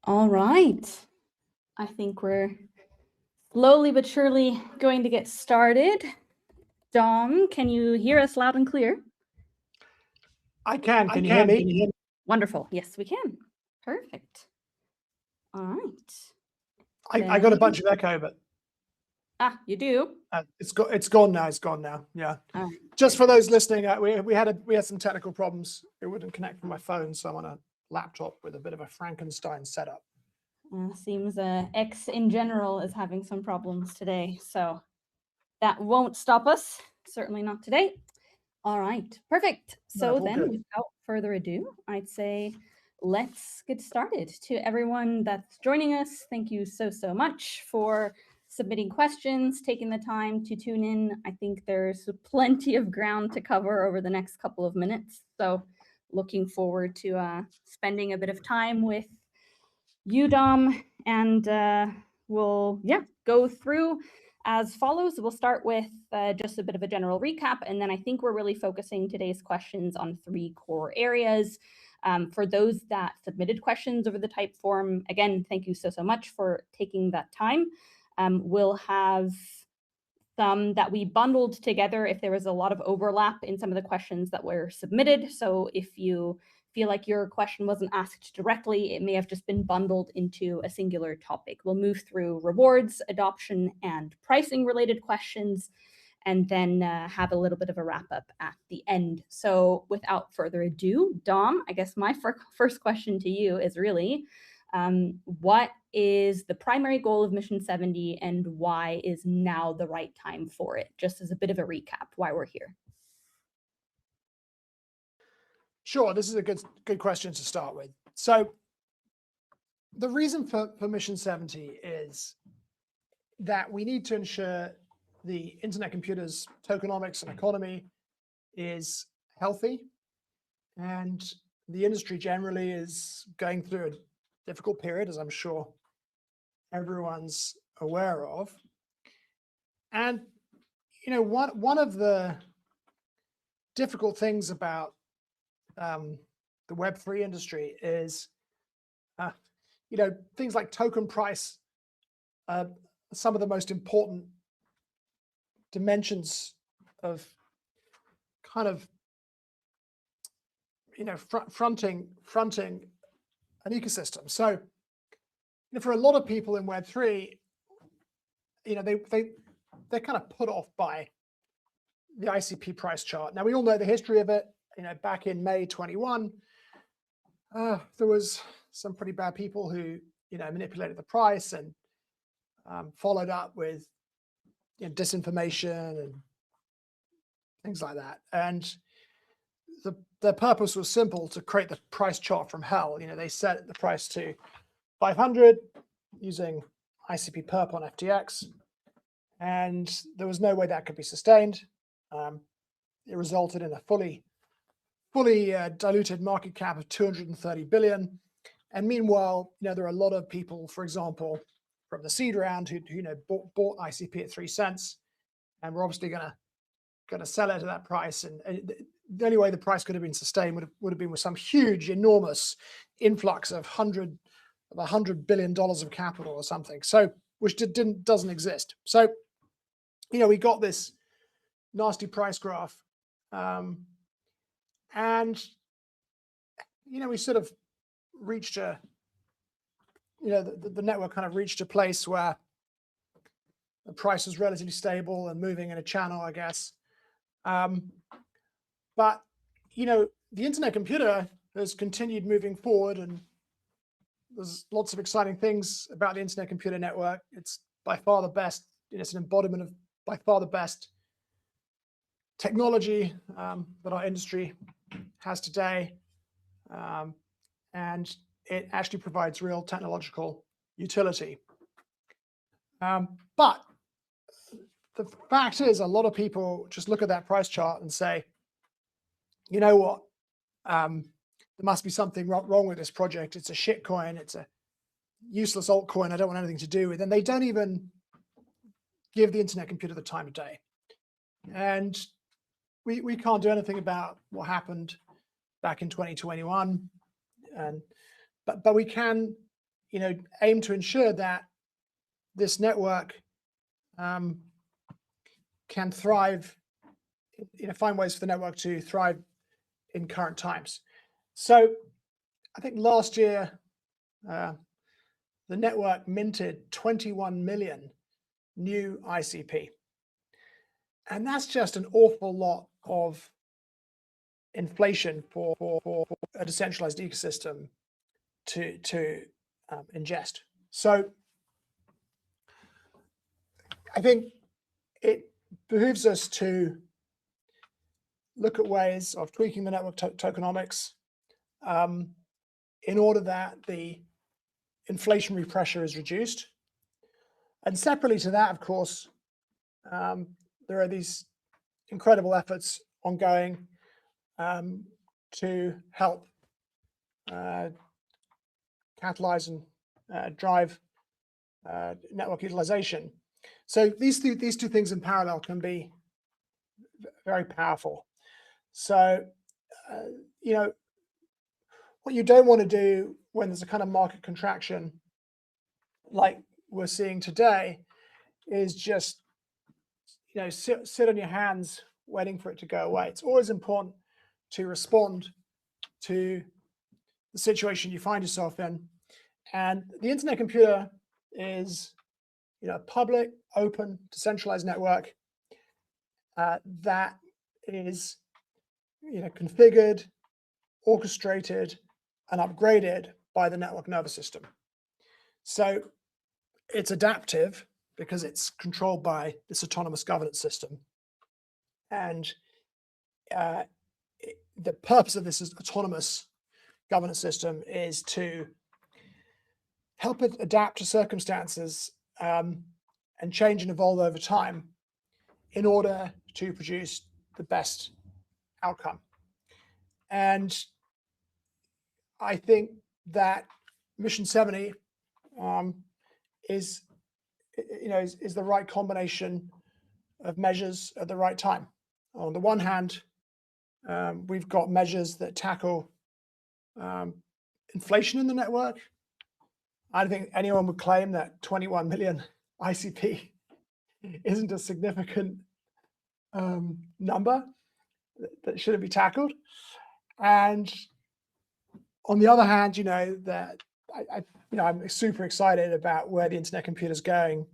All right. I think we're slowly but surely going to get started. Dom, can you hear us loud and clear? I can. Can you hear me? Wonderful. Yes, we can. Perfect. All right. I got a bunch of echo, but you do? it's gone now. It's gone now. Yeah. Oh. Just for those listening, we had some technical problems. It wouldn't connect from my phone, so I'm on a laptop with a bit of a Frankenstein setup. Seems X in general is having some problems today, so that won't stop us. Certainly not today. All right, perfect. So then, without further ado, I'd say let's get started. To everyone that's joining us, thank you so much for submitting questions, taking the time to tune in. I think there's plenty of ground to cover over the next couple of minutes. So looking forward to spending a bit of time with you, Dom, and we'll go through as follows. We'll start with just a bit of a general recap, and then I think we're really focusing today's questions on 3 core areas. For those that submitted questions over the type form, again, thank you so much for taking that time. We'll have some that we bundled together if there was a lot of overlap in some of the questions that were submitted. So if you feel like your question wasn't asked directly, it may have just been bundled into a singular topic. We'll move through rewards, adoption, and pricing related questions, and then have a little bit of a wrap up at the end. So without further ado, Dom, I guess my first question to you is really, what is the primary goal of Mission 70 and why is now the right time for it? Just as a bit of a recap, why we're here. Sure, this is a good question to start with. So the reason for Mission 70 is that we need to ensure the internet computer's tokenomics and economy is healthy, and the industry generally is going through a difficult period, as I'm sure everyone's aware of. And one of the difficult things about the Web3 industry is things like token price are some of the most important dimensions of kind of fronting an ecosystem. So for a lot of people in Web3, they're kind of put off by the ICP price chart. Now we all know the history of it. Back in May 21, there was some pretty bad people who manipulated the price and followed up with disinformation and things like that. And their purpose was simple: to create the price chart from hell. They set the price to 500 using ICP perp on FTX, and there was no way that could be sustained. It resulted in a fully diluted market cap of 230 billion. And meanwhile, there are a lot of people, for example, from the seed round who bought ICP at 3 cents, and we're obviously going to sell it at that price. And the only way the price could have been sustained would have been with some huge, enormous influx of $100 billion of capital or something. So, which doesn't exist. So, we got this nasty price graph, and we sort of reached the network kind of reached a place where the price was relatively stable and moving in a channel, I guess. But the internet computer has continued moving forward, and there's lots of exciting things about the internet computer network. It's by far the best. It's an embodiment of by far the best technology that our industry has today, and it actually provides real technological utility. But the fact is, a lot of people just look at that price chart and say, you know what, there must be something wrong with this project. It's a shit coin. It's a useless altcoin I don't want anything to do with. And they don't even give the internet computer the time of day. And we can't do anything about what happened back in 2021. But we can, aim to ensure that this network can thrive, find ways for the network to thrive in current times. So I think last year, the network minted 21 million new ICP. And that's just an awful lot of inflation for a decentralized ecosystem to ingest. So I think it behooves us to look at ways of tweaking the network tokenomics in order that the inflationary pressure is reduced. And separately to that, of course, there are these incredible efforts ongoing to help catalyze and drive network utilization. So these two things in parallel can be very powerful. So what you don't want to do when there's a kind of market contraction like we're seeing today is just sit on your hands waiting for it to go away. It's always important to respond to the situation you find yourself in. And the internet computer is a public, open, decentralized network that is configured, orchestrated, and upgraded by the network nervous system. So it's adaptive because it's controlled by this autonomous governance system. And the purpose of this autonomous governance system is to help it adapt to circumstances and change and evolve over time in order to produce the best outcome. And I think that Mission70 is the right combination of measures at the right time. On the one hand, we've got measures that tackle inflation in the network. I don't think anyone would claim that 21 million ICP isn't a significant number that shouldn't be tackled. And on the other hand, that I'm super excited about where the internet computer is going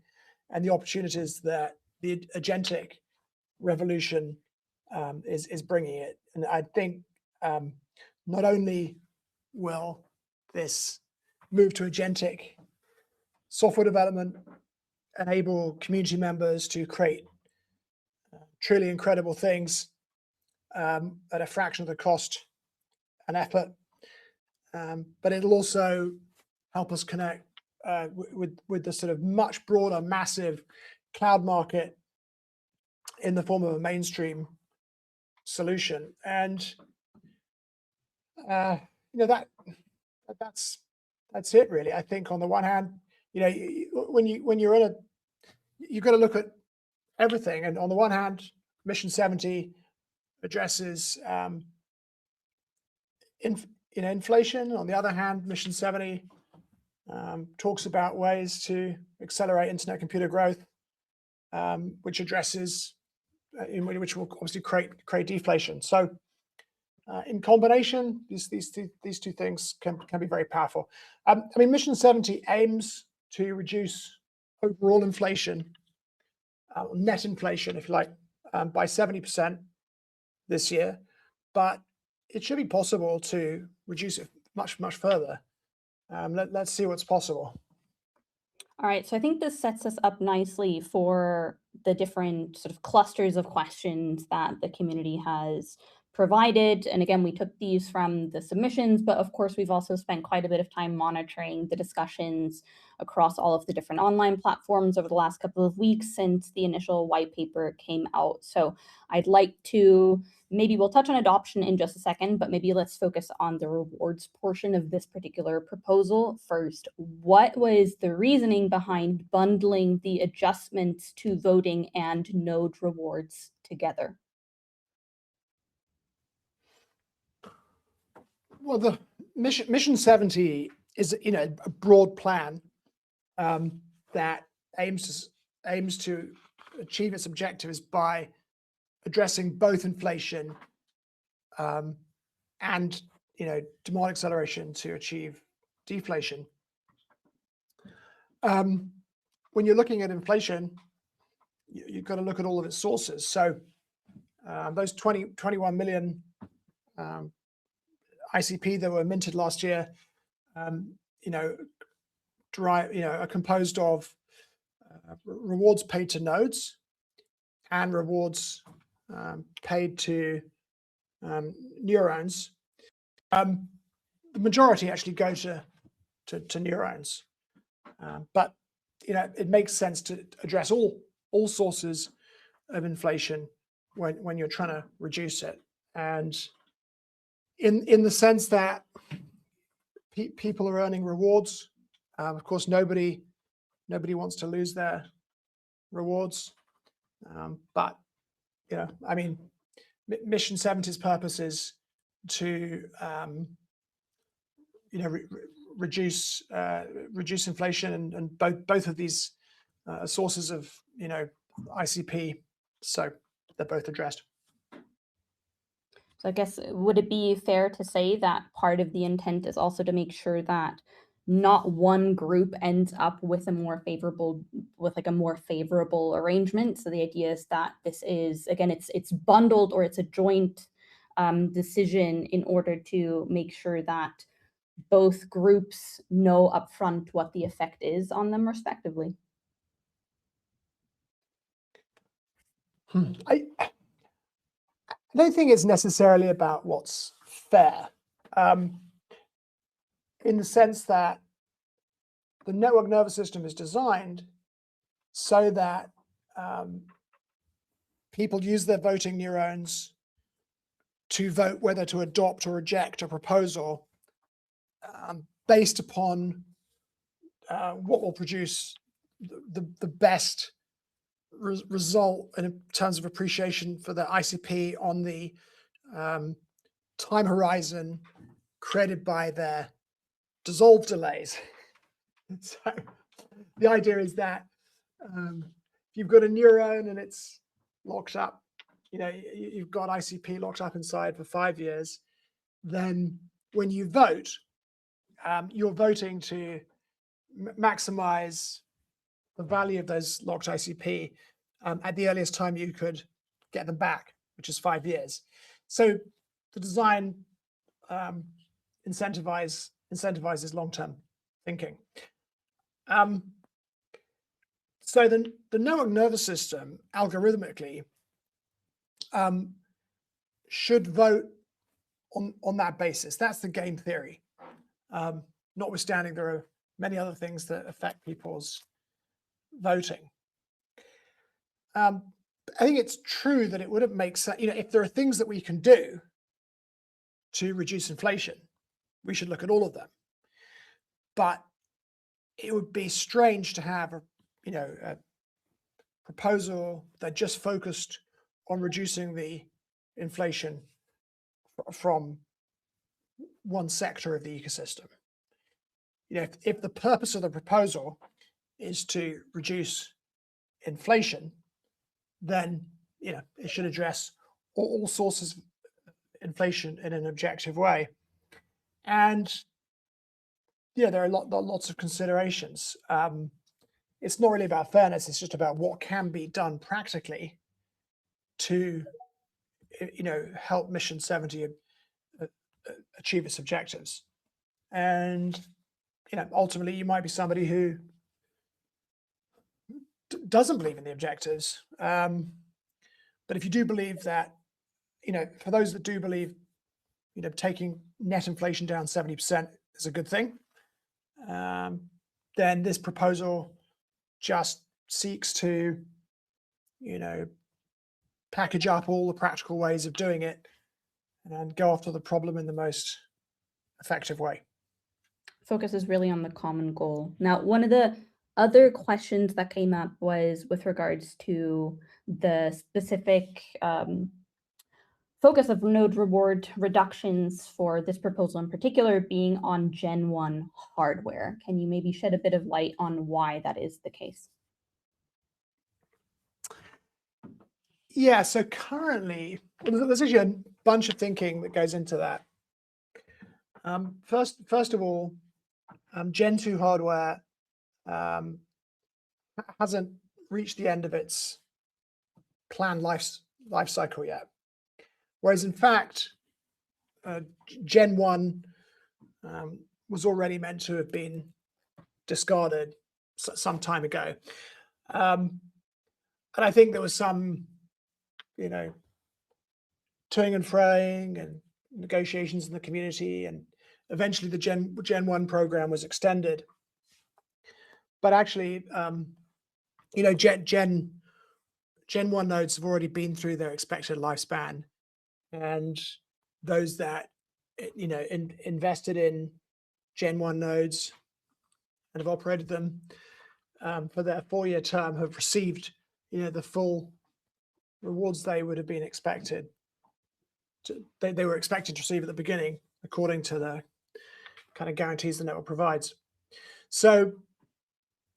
and the opportunities that the agentic revolution is bringing it. And I think not only will this move to agentic software development enable community members to create truly incredible things at a fraction of the cost and effort, but it'll also help us connect with the sort of much broader, massive cloud market in the form of a mainstream solution. And that's it really. I think on the one hand, when you're in you've got to look at everything. And on the one hand, Mission70 addresses inflation. On the other hand, Mission70 talks about ways to accelerate internet computer growth, which addresses which will obviously create deflation. So in combination, these two things can be very powerful. Mission70 aims to reduce overall inflation, net inflation, if you like, by 70% this year, but it should be possible to reduce it much further. Let's see what's possible. All right, so I think this sets us up nicely for the different sort of clusters of questions that the community has provided. And again, we took these from the submissions, but of course, we've also spent quite a bit of time monitoring the discussions across all of the different online platforms over the last couple of weeks since the initial white paper came out. So I'd like to, maybe we'll touch on adoption in just a second, but maybe let's focus on the rewards portion of this particular proposal first. What was the reasoning behind bundling the adjustments to voting and node rewards together? Well, the Mission70 is a broad plan that aims to achieve its objectives by addressing both inflation and demand acceleration to achieve deflation. When you're looking at inflation, you've got to look at all of its sources. So those 21 million ICP that were minted last year, are composed of rewards paid to nodes and rewards paid to neurons. The majority actually go to neurons, but it makes sense to address all sources of inflation when you're trying to reduce it, and in the sense that people are earning rewards. Of course, nobody wants to lose their rewards, but I mean, Mission70's purpose is to reduce inflation, and both of these sources of ICP, so they're both addressed. So I guess, would it be fair to say that part of the intent is also to make sure that not one group ends up with a more favorable arrangement? So the idea is that this is, again, it's bundled, or it's a joint decision in order to make sure that both groups know upfront what the effect is on them respectively. I don't think it's necessarily about what's fair, in the sense that the network nervous system is designed so that people use their voting neurons to vote whether to adopt or reject a proposal based upon what will produce the best result in terms of appreciation for the ICP on the time horizon created by their dissolve delays. So the idea is that if you've got a neuron and it's locked up, you've got ICP locked up inside for 5 years, then when you vote, you're voting to maximize the value of those locked ICP at the earliest time you could get them back, which is 5 years. So the design incentivizes long-term thinking. So the network nervous system algorithmically should vote on that basis. That's the game theory. Notwithstanding, there are many other things that affect people's voting. I think it's true that it wouldn't make sense, if there are things that we can do to reduce inflation, we should look at all of them. But it would be strange to have a proposal that just focused on reducing the inflation from one sector of the ecosystem. If the purpose of the proposal is to reduce inflation, then it should address all sources of inflation in an objective way. And there are lots of considerations. It's not really about fairness, it's just about what can be done practically to help Mission70 achieve its objectives. And ultimately you might be somebody who doesn't believe in the objectives, but if you do believe that, for those that do believe taking net inflation down 70% is a good thing, then this proposal just seeks to package up all the practical ways of doing it and go after the problem in the most effective way. Focus is really on the common goal. Now, one of the other questions that came up was with regards to the specific focus of node reward reductions for this proposal in particular being on Gen 1 hardware. Can you maybe shed a bit of light on why that is the case? Yeah, so currently, there's actually a bunch of thinking that goes into that. First of all, Gen 2 hardware hasn't reached the end of its planned life cycle yet. Whereas in fact, Gen 1 was already meant to have been discarded some time ago. And I think there was some, toing and froing and negotiations in the community, and eventually the Gen 1 program was extended. But actually, Gen 1 nodes have already been through their expected lifespan, and those that invested in Gen 1 nodes and have operated them for their 4-year term have received the full rewards they would have been expected they were expected to receive at the beginning, according to the kind of guarantees the network provides. So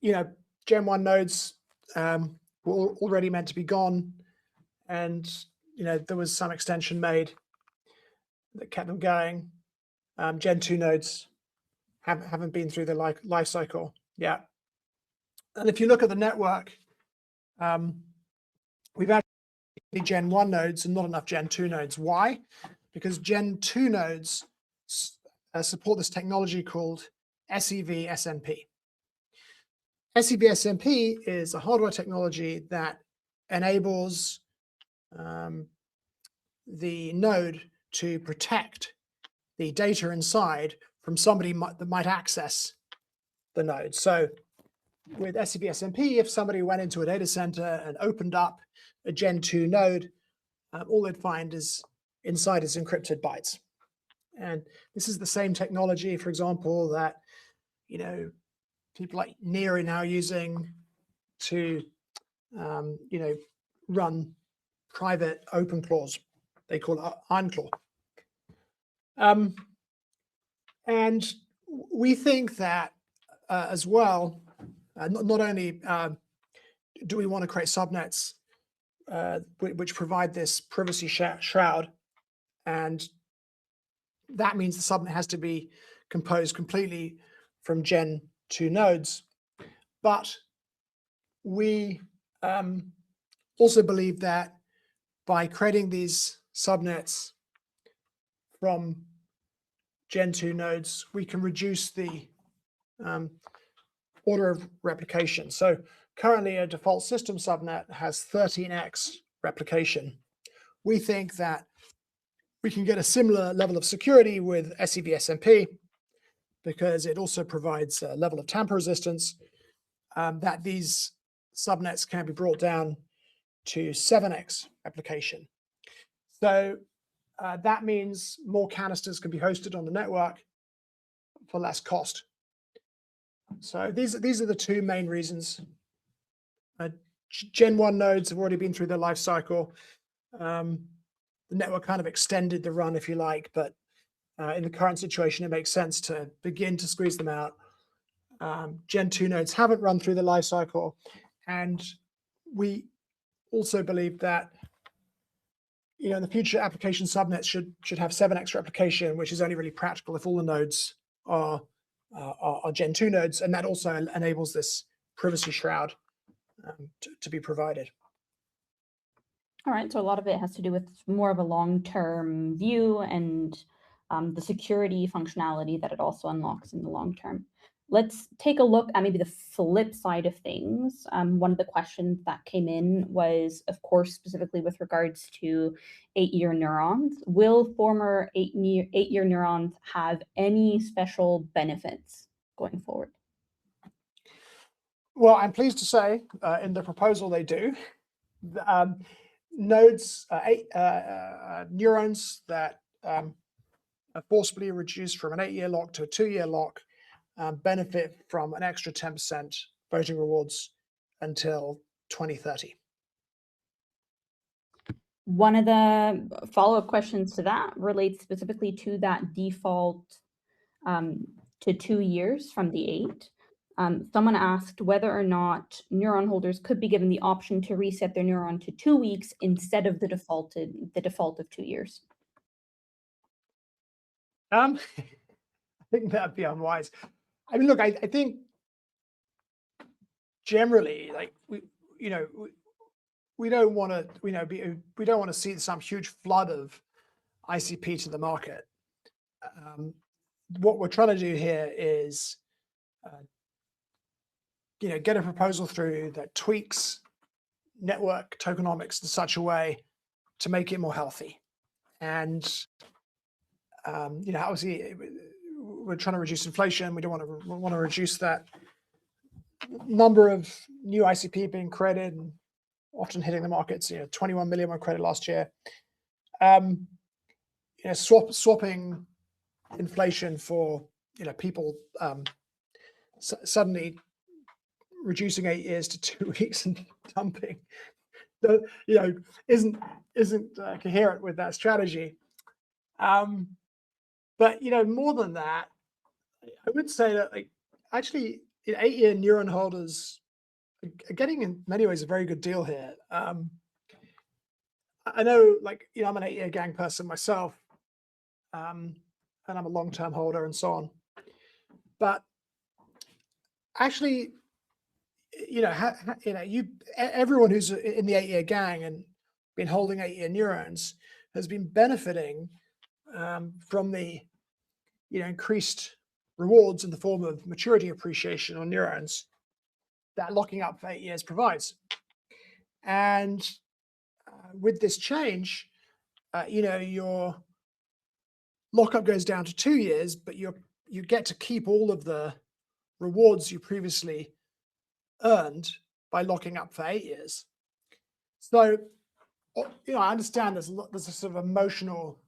Gen 1 nodes were already meant to be gone, and there was some extension made that kept them going. Gen 2 nodes haven't been through the life cycle yet. And if you look at the network, we've actually Gen 1 nodes and not enough Gen 2 nodes. Why? Because Gen 2 nodes support this technology called SEV-SMP. SEV-SMP is a hardware technology that enables the node to protect the data inside from somebody that might access the node. So with SEV-SMP, if somebody went into a data center and opened up a Gen 2 node, all they'd find is inside is encrypted bytes. And this is the same technology, for example, that people like Near are now using to run private open claws. They call it ironclaw. And we think that as well, not only do we want to create subnets which provide this privacy shroud, and that means the subnet has to be composed completely from Gen 2 nodes, but we also believe that by creating these subnets from Gen 2 nodes, we can reduce the order of replication. So currently a default system subnet has 13x replication. We think that we can get a similar level of security with SEV-SMP because it also provides a level of tamper resistance, that these subnets can be brought down to 7x replication. So that means more canisters can be hosted on the network for less cost. So these are the two main reasons. Gen 1 nodes have already been through their life cycle. The network kind of extended the run, if you like, but in the current situation, it makes sense to begin to squeeze them out. Gen 2 nodes haven't run through the life cycle, and we also believe that in the future, application subnets should have 7x replication, which is only really practical if all the nodes are Gen 2 nodes, and that also enables this privacy shroud to be provided. All right, so a lot of it has to do with more of a long-term view and the security functionality that it also unlocks in the long term. Let's take a look at maybe the flip side of things. One of the questions that came in was, of course, specifically with regards to 8-year neurons. Will former 8-year neurons have any special benefits going forward? Well, I'm pleased to say in the proposal they do. Nodes, neurons that are forcibly reduced from an 8-year lock to a 2-year lock benefit from an extra 10% voting rewards until 2030. One of the follow-up questions to that relates specifically to that default to 2 years from the 8. Someone asked whether or not neuron holders could be given the option to reset their neuron to 2 weeks instead of the default of 2 years. I think that'd be unwise. I mean, look, I think generally, like we don't want to, we don't want to see some huge flood of ICP to the market. What we're trying to do here is, get a proposal through that tweaks network tokenomics in such a way to make it more healthy. And, obviously we're trying to reduce inflation. We don't want to reduce that number of new ICP being created and often hitting the markets. 21 million were created last year. Swapping inflation for people suddenly reducing 8 years to 2 weeks and dumping, isn't coherent with that strategy. But more than that, I would say that actually 8-year neuron holders are getting in many ways a very good deal here. I know, I'm an 8-year gang person myself, and I'm a long-term holder and so on. But actually, everyone who's in the 8-year gang and been holding 8-year neurons has been benefiting from the increased rewards in the form of maturity appreciation on neurons that locking up for 8 years provides. And with this change, your lockup goes down to 2 years, but you get to keep all of the rewards you previously earned by locking up for 8 years. So, I understand there's a sort of emotional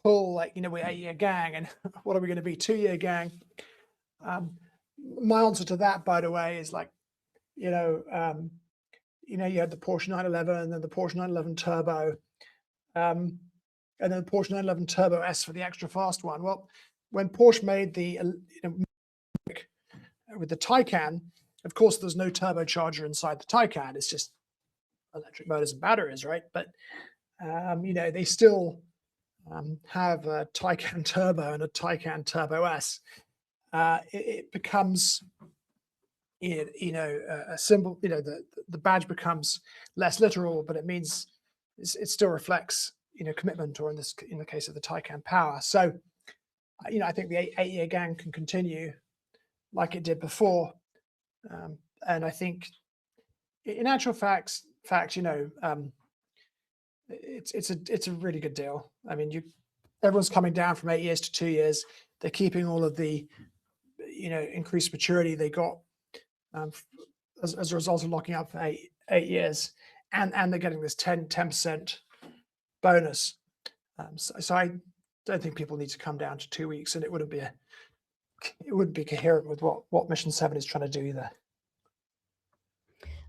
pull, we're 8-year gang, and what are we going to be, 2-year gang? My answer to that, by the way, is you had the Porsche 911 and then the Porsche 911 Turbo, and then the Porsche 911 Turbo S for the extra fast one. Well, when Porsche made the with the Taycan, of course, there's no turbocharger inside the Taycan. It's just electric motors and batteries, right? But they still have a Taycan Turbo and a Taycan Turbo S. It becomes, a symbol. The badge becomes less literal, but it means it still reflects, commitment, or in the case of the Taycan Power. So, I think the 8-year gang can continue like it did before, and I think, in actual fact, it's a really good deal. I mean, everyone's coming down from 8 years to 2 years. They're keeping all of the, increased maturity they got as a result of locking up for 8 years, and they're getting this 10% bonus. So I don't think people need to come down to 2 weeks, and it wouldn't be coherent with what Mission70 is trying to do either.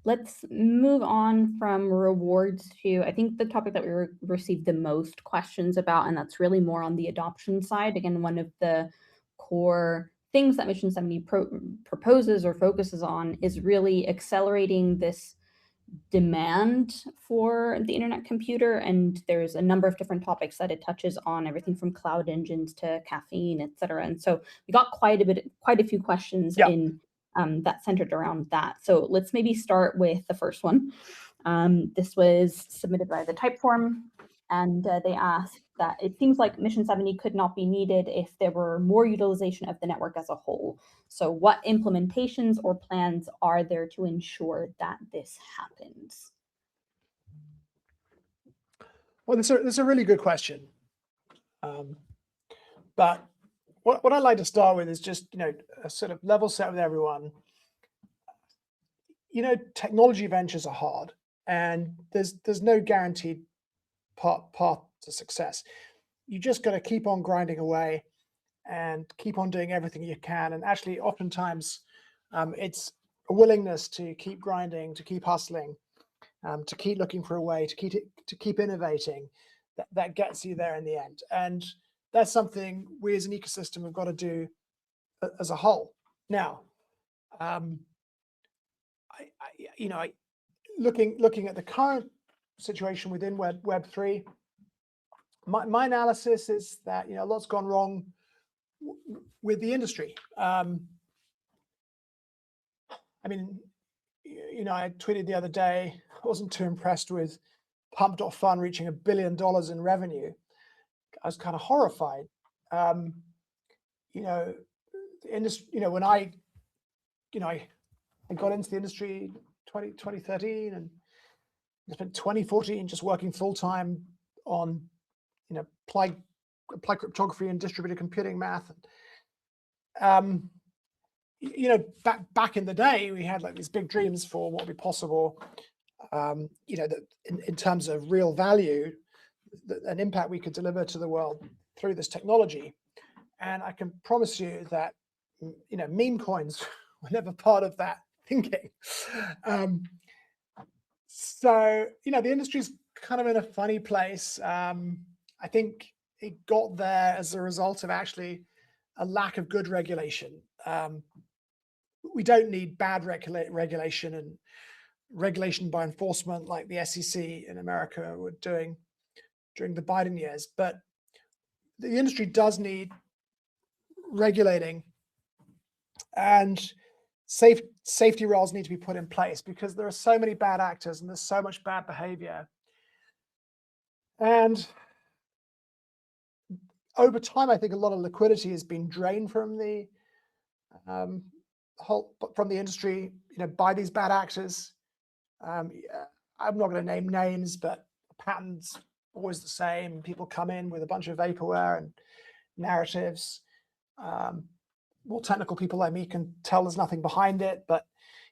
Let's move on from rewards to, I think, the topic that we received the most questions about, and that's really more on the adoption side. Again, one of the core things that Mission70 proposes or focuses on is really accelerating this demand for the internet computer, and there's a number of different topics that it touches on, everything from cloud engines to caffeine, etc. And so we got quite a few questions in that centered around that. So let's maybe start with the first one. This was submitted by the Typeform, and they asked that it seems like Mission70 could not be needed if there were more utilization of the network as a whole. So what implementations or plans are there to ensure that this happens? Well, that's a really good question. But what I'd like to start with is just, a sort of level set with everyone. Technology ventures are hard, and there's no guaranteed path to success. You just got to keep on grinding away and keep on doing everything you can. And actually, oftentimes, it's a willingness to keep grinding, to keep hustling, to keep looking for a way to keep innovating that gets you there in the end. And that's something we as an ecosystem have got to do as a whole. Now, looking at the current situation within Web3, my analysis is that a lot's gone wrong with the industry. I mean, I tweeted the other day, I wasn't too impressed with Pump.Fun reaching $1 billion in revenue. I was kind of horrified. The industry, when I got into the industry 2013 and spent 2014 just working full time on, applied cryptography and distributed computing math. Back in the day, we had like these big dreams for what would be possible. In terms of real value, an impact we could deliver to the world through this technology. And I can promise you that, meme coins were never part of that thinking. So, the industry's kind of in a funny place. I think it got there as a result of actually a lack of good regulation. We don't need bad regulation and regulation by enforcement like the SEC in America were doing during the Biden years. But the industry does need regulating, and safety rails need to be put in place because there are so many bad actors and there's so much bad behavior. And over time, I think a lot of liquidity has been drained from the industry, by these bad actors. I'm not going to name names, but the pattern's always the same. People come in with a bunch of vaporware and narratives. More technical people like me can tell there's nothing behind it, but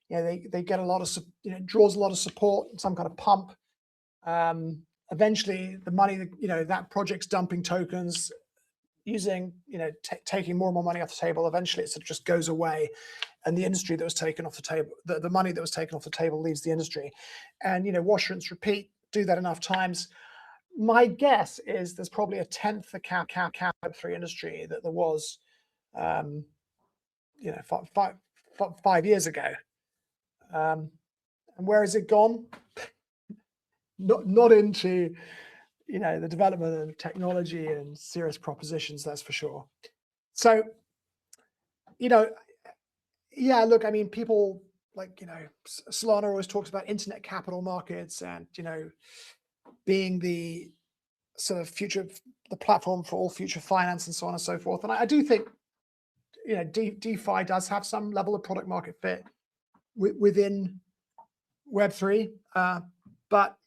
they get a lot of, draws a lot of support, some kind of pump. Eventually, the money that project's dumping tokens, using taking more and more money off the table. Eventually, it sort of just goes away, and the industry that was taken off the table, the money that was taken off the table, leaves the industry. And wash, rinse, repeat. Do that enough times. My guess is there's probably a tenth the Web3 industry that there was, 5 years ago. And where has it gone? Not into the development of technology and serious propositions, that's for sure. So, look, I mean, people like, Solana always talks about internet capital markets and, being the sort of future, the platform for all future finance and so on and so forth. And I do think, DeFi does have some level of product market fit within Web3. But,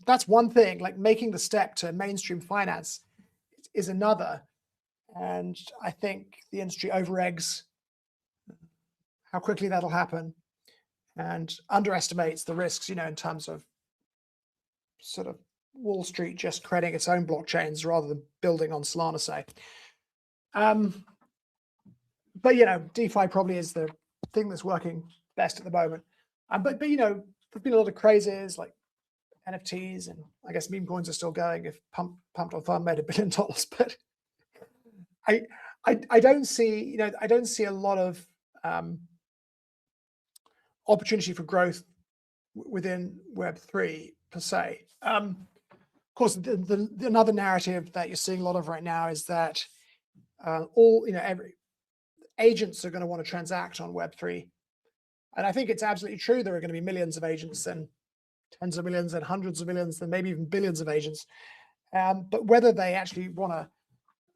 that's one thing. Like making the step to mainstream finance is another. And I think the industry overeggs how quickly that'll happen and underestimates the risks, in terms of sort of Wall Street just creating its own blockchains rather than building on Solana, say. But, DeFi probably is the thing that's working best at the moment. But there's been a lot of crazes like NFTs, and I guess meme coins are still going if Pump.Fun made $1 billion. But I don't see, I don't see a lot of opportunity for growth within Web3 per se. Of course, another narrative that you're seeing a lot of right now is that every agents are going to want to transact on Web3. And I think it's absolutely true. There are going to be millions of agents and tens of millions and hundreds of millions and maybe even billions of agents. But whether they actually want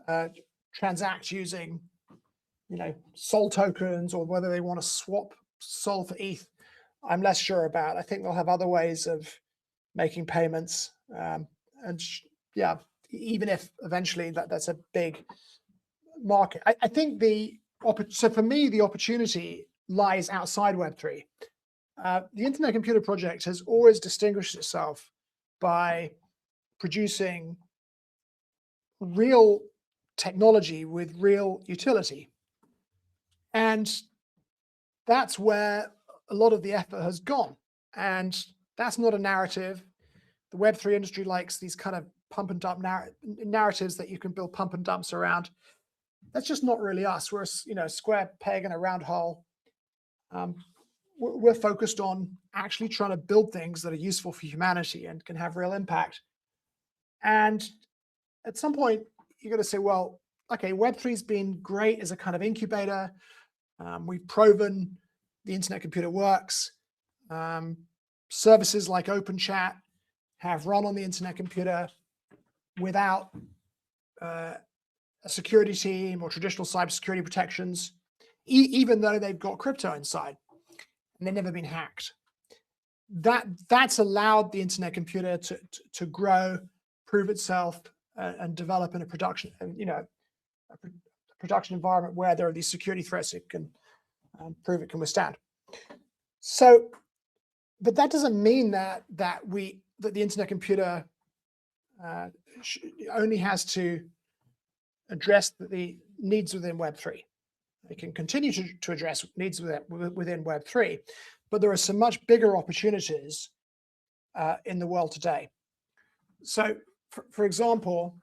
to transact using, Sol tokens, or whether they want to swap Sol for ETH, I'm less sure about. I think they'll have other ways of making payments. Even if eventually that's a big market. I think so for me, the opportunity lies outside Web3. The Internet Computer Project has always distinguished itself by producing real technology with real utility. And that's where a lot of the effort has gone. And that's not a narrative. The Web3 industry likes these kind of pump and dump narratives that you can build pump and dumps around. That's just not really us. We're a square peg in a round hole. We're focused on actually trying to build things that are useful for humanity and can have real impact. And at some point, you're going to say, well, okay, Web3's been great as a kind of incubator. We've proven the internet computer works. Services like OpenChat have run on the internet computer without a security team or traditional cybersecurity protections, even though they've got crypto inside and they've never been hacked. That's allowed the internet computer to grow, prove itself, and develop in a production environment where there are these security threats it can prove it can withstand. So, but that doesn't mean that the internet computer only has to address the needs within Web3. It can continue to address needs within Web3, but there are some much bigger opportunities in the world today. So, for example,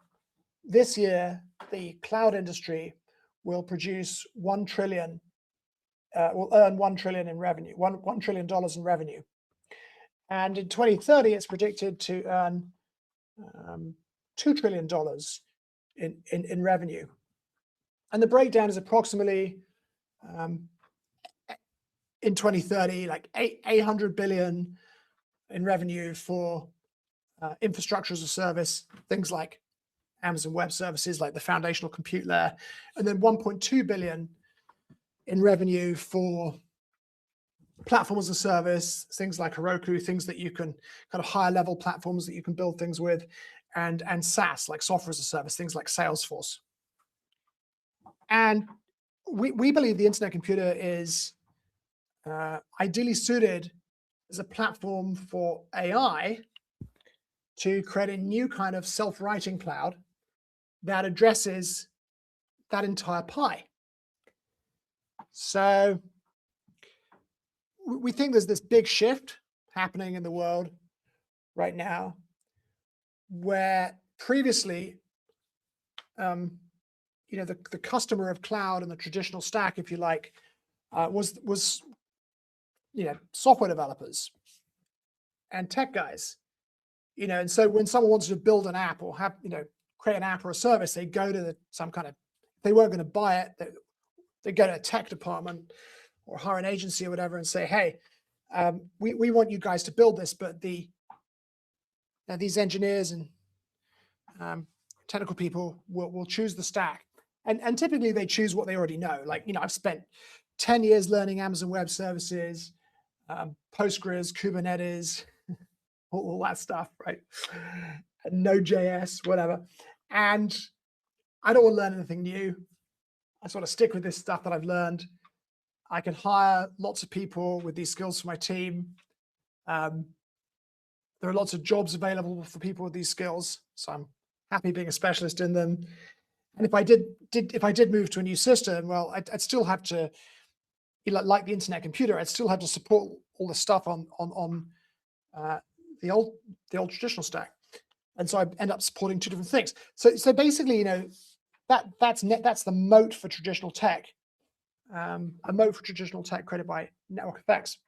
this year, the cloud industry will produce will earn $1 trillion in revenue, $1 trillion in revenue. And in 2030, it's predicted to earn $2 trillion in revenue. And the breakdown is approximately in 2030, like 800 billion in revenue for infrastructure as a service, things like Amazon Web Services, like the foundational compute layer, and then 1.2 billion in revenue for platform as a service, things like Heroku, things that you can kind of higher level platforms that you can build things with, and SaaS, like software as a service, things like Salesforce. And we believe the internet computer is ideally suited as a platform for AI to create a new kind of self-writing cloud that addresses that entire pie. So we think there's this big shift happening in the world right now, where previously, the customer of cloud and the traditional stack, if you like, was software developers and tech guys, and so when someone wanted to build an app or create an app or a service, they go to if they weren't going to buy it, they go to a tech department or hire an agency or whatever and say, hey, we want you guys to build this, but these engineers and technical people will choose the stack. And typically they choose what they already know. Like, I've spent 10 years learning Amazon Web Services, Postgres, Kubernetes, all that stuff, right? And Node.js, whatever. And I don't want to learn anything new. I sort of stick with this stuff that I've learned. I can hire lots of people with these skills for my team. There are lots of jobs available for people with these skills, so I'm happy being a specialist in them. And if I did move to a new system, well, I'd still have to, like the internet computer, I'd still have to support all the stuff on the old traditional stack, and so I end up supporting two different things. So basically, that's the moat for traditional tech, a moat for traditional tech created by network effects.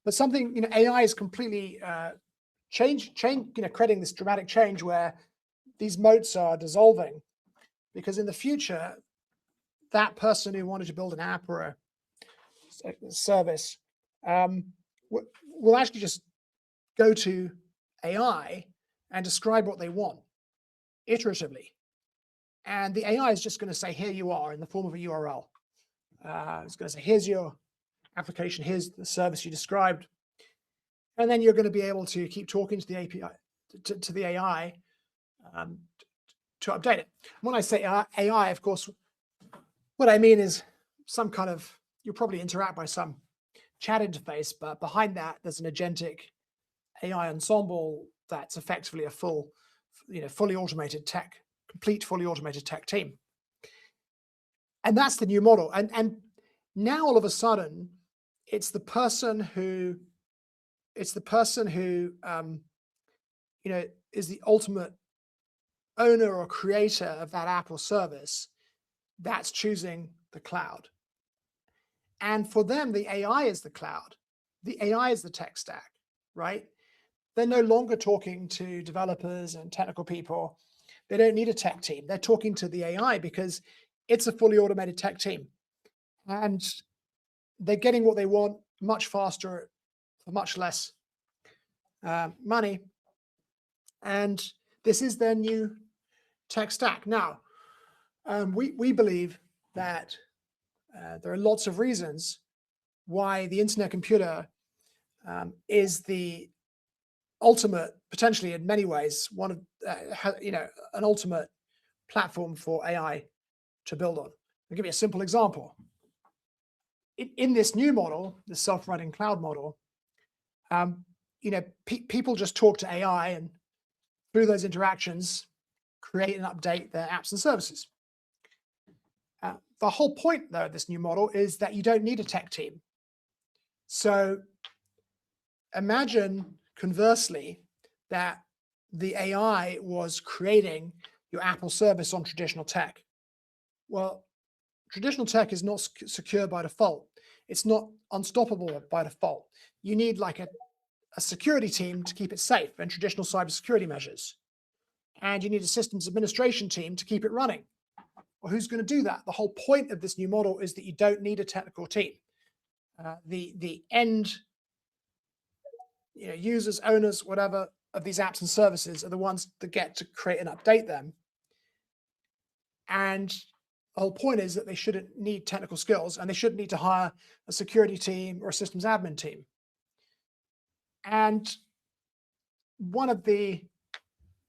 But something, AI is completely creating this dramatic change where these moats are dissolving, because in the future, that person who wanted to build an app or a service will actually just go to AI and describe what they want iteratively. And the AI is just going to say, here you are, in the form of a URL. It's going to say, here's your application, here's the service you described. And then you're going to be able to keep talking to the API, to the AI to update it. When I say AI, of course, what I mean is some kind of, you'll probably interact by some chat interface, but behind that, there's an agentic AI ensemble that's effectively a fully automated tech, complete fully automated tech team. And that's the new model. And now all of a sudden, it's the person who is the ultimate owner or creator of that app or service that's choosing the cloud. And for them, the AI is the cloud. The AI is the tech stack, right? They're no longer talking to developers and technical people. They don't need a tech team. They're talking to the AI because it's a fully automated tech team. And they're getting what they want much faster for much less money. And this is their new tech stack. Now, we believe that there are lots of reasons why the internet computer is the ultimate, potentially in many ways, one of an ultimate platform for AI to build on. I'll give you a simple example. In this new model, the self-running cloud model, people just talk to AI and through those interactions, create and update their apps and services. The whole point, though, of this new model is that you don't need a tech team. So imagine, conversely, that the AI was creating your Apple service on traditional tech. Well, traditional tech is not secure by default. It's not unstoppable by default. You need like a security team to keep it safe and traditional cybersecurity measures. And you need a systems administration team to keep it running. Well, who's going to do that? The whole point of this new model is that you don't need a technical team. The end users, owners, whatever, of these apps and services are the ones that get to create and update them. And the whole point is that they shouldn't need technical skills and they shouldn't need to hire a security team or a systems admin team. And one of the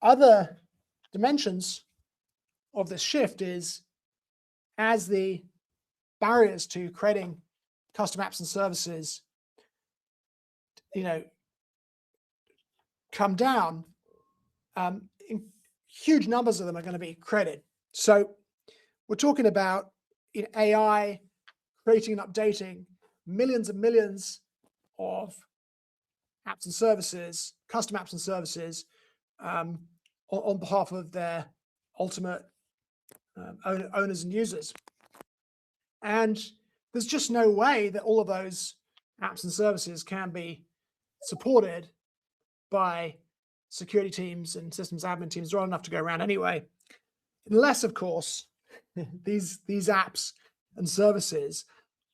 other dimensions of this shift is as the barriers to creating custom apps and services, come down, huge numbers of them are going to be created. So we're talking about AI creating and updating millions and millions of apps and services, custom apps and services, on behalf of their ultimate owners and users. And there's just no way that all of those apps and services can be supported by security teams and systems admin teams. There aren't enough to go around anyway, unless, of course, these apps and services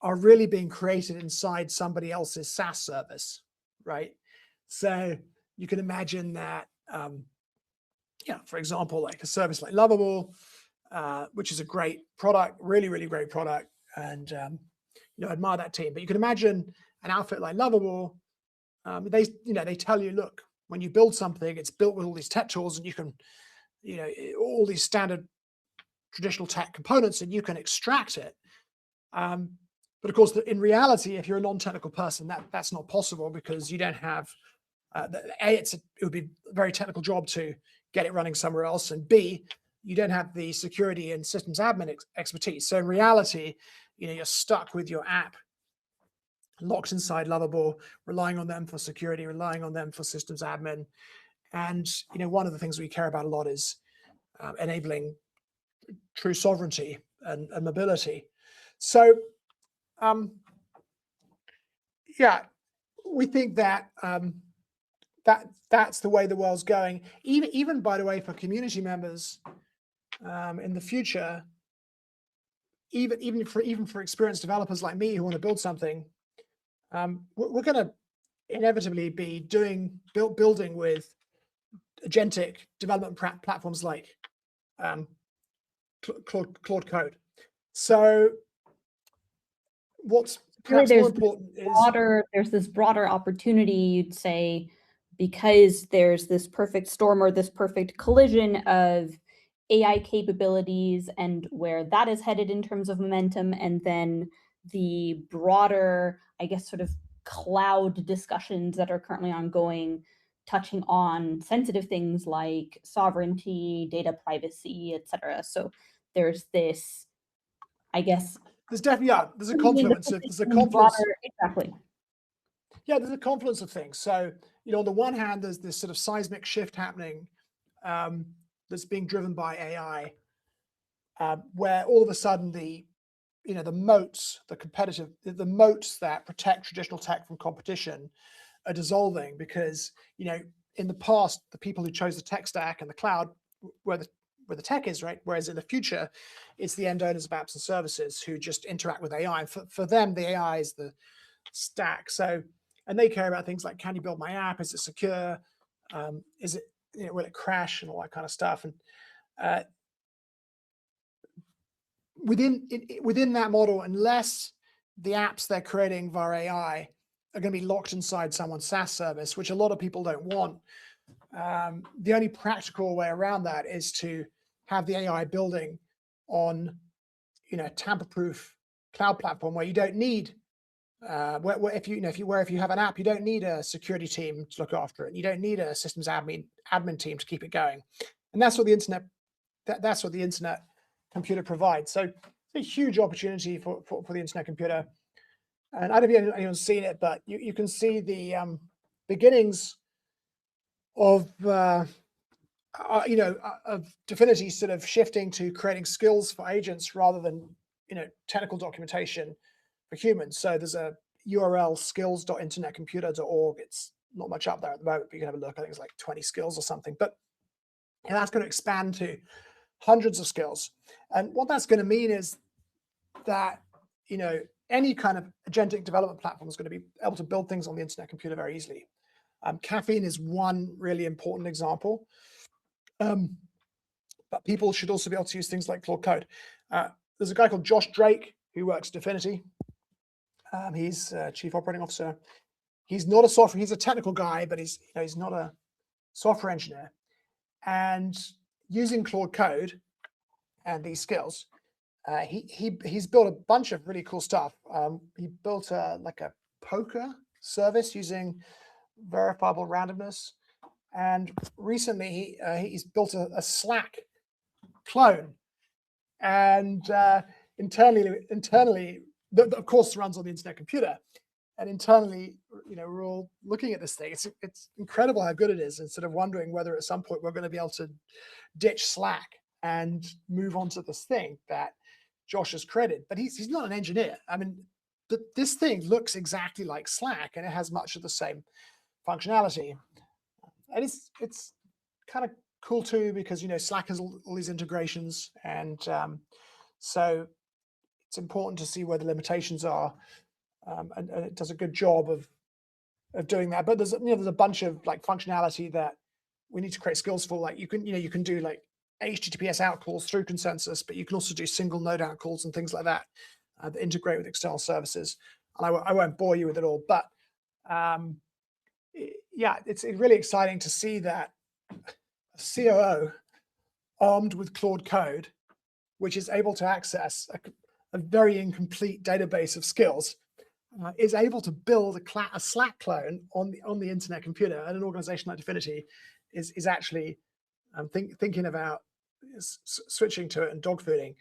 are really being created inside somebody else's SaaS service, right? So you can imagine that, for example, like a service like Lovable, which is a great product, really, really great product, and I admire that team. But you can imagine an outfit like Lovable. They tell you, look, when you build something, it's built with all these tech tools, and you can, all these standard traditional tech components, and you can extract it. But of course, in reality, if you're a non-technical person, that's not possible because you don't have. It would be a very technical job to get it running somewhere else, and B, you don't have the security and systems admin expertise. So in reality, you're stuck with your app locked inside Lovable, relying on them for security, relying on them for systems admin. And one of the things we care about a lot is enabling true sovereignty and mobility. So we think that that's the way the world's going. Even by the way, for community members in the future, even for experienced developers like me who want to build something, we're going to inevitably be building with agentic development platforms like Claude Code. So what's perhaps more important is there's this broader opportunity, you'd say, because there's this perfect storm or this perfect collision of AI capabilities and where that is headed in terms of momentum, and then the broader, I guess, sort of cloud discussions that are currently ongoing, touching on sensitive things like sovereignty, data privacy, etc. So there's this, I guess, there's definitely, yeah, there's a confluence of, Exactly. Yeah, there's a confluence of things. So, on the one hand, there's this sort of seismic shift happening that's being driven by AI, where all of a sudden the moats, the moats that protect traditional tech from competition are dissolving because, in the past, the people who chose the tech stack and the cloud where the tech is, right? Whereas in the future, it's the end owners of apps and services who just interact with AI. And for them, the AI is the stack. So, and they care about things like, can you build my app? Is it secure? Is it, will it crash and all that kind of stuff? And within that model, unless the apps they're creating via AI are going to be locked inside someone's SaaS service, which a lot of people don't want, the only practical way around that is to have the AI building on, tamper-proof cloud platform where you don't need, if you have an app, you don't need a security team to look after it. You don't need a systems admin team to keep it going, and that's what the internet. That's what the internet computer provides. So it's a huge opportunity for the internet computer. And I don't know if anyone's seen it, but you can see the beginnings of of Dfinity sort of shifting to creating skills for agents rather than technical documentation for humans. So there's a URL, skills.internetcomputer.org. It's not much up there at the moment, but you can have a look. I think it's like 20 skills or something. But that's going to expand to hundreds of skills. And what that's going to mean is that, any kind of agentic development platform is going to be able to build things on the internet computer very easily. Caffeine is one really important example. But people should also be able to use things like Claude Code. There's a guy called Josh Drake who works at Dfinity. He's chief operating officer. He's not a software, he's a technical guy, but he's not a software engineer. And using Claude Code and these skills, he's built a bunch of really cool stuff. He built a poker service using verifiable randomness, and recently he's built a Slack clone, and internally, that of course runs on the internet computer. And internally, we're all looking at this thing. It's incredible how good it is, and sort of wondering whether at some point we're going to be able to ditch Slack and move on to this thing that Josh has created. But he's not an engineer. I mean, this thing looks exactly like Slack, and it has much of the same functionality. And it's kind of cool too, because Slack has all these integrations, and so it's important to see where the limitations are. And it does a good job of doing that. But there's a bunch of functionality that we need to create skills for. Like you can do like HTTPS out calls through consensus, but you can also do single node out calls and things like that that integrate with external services. And I won't bore you with it all, but it's really exciting to see that a COO armed with Claude Code, which is able to access a very incomplete database of skills, is able to build a Slack clone on the internet computer. And an organization like Dfinity is actually thinking about switching to it and dogfooding.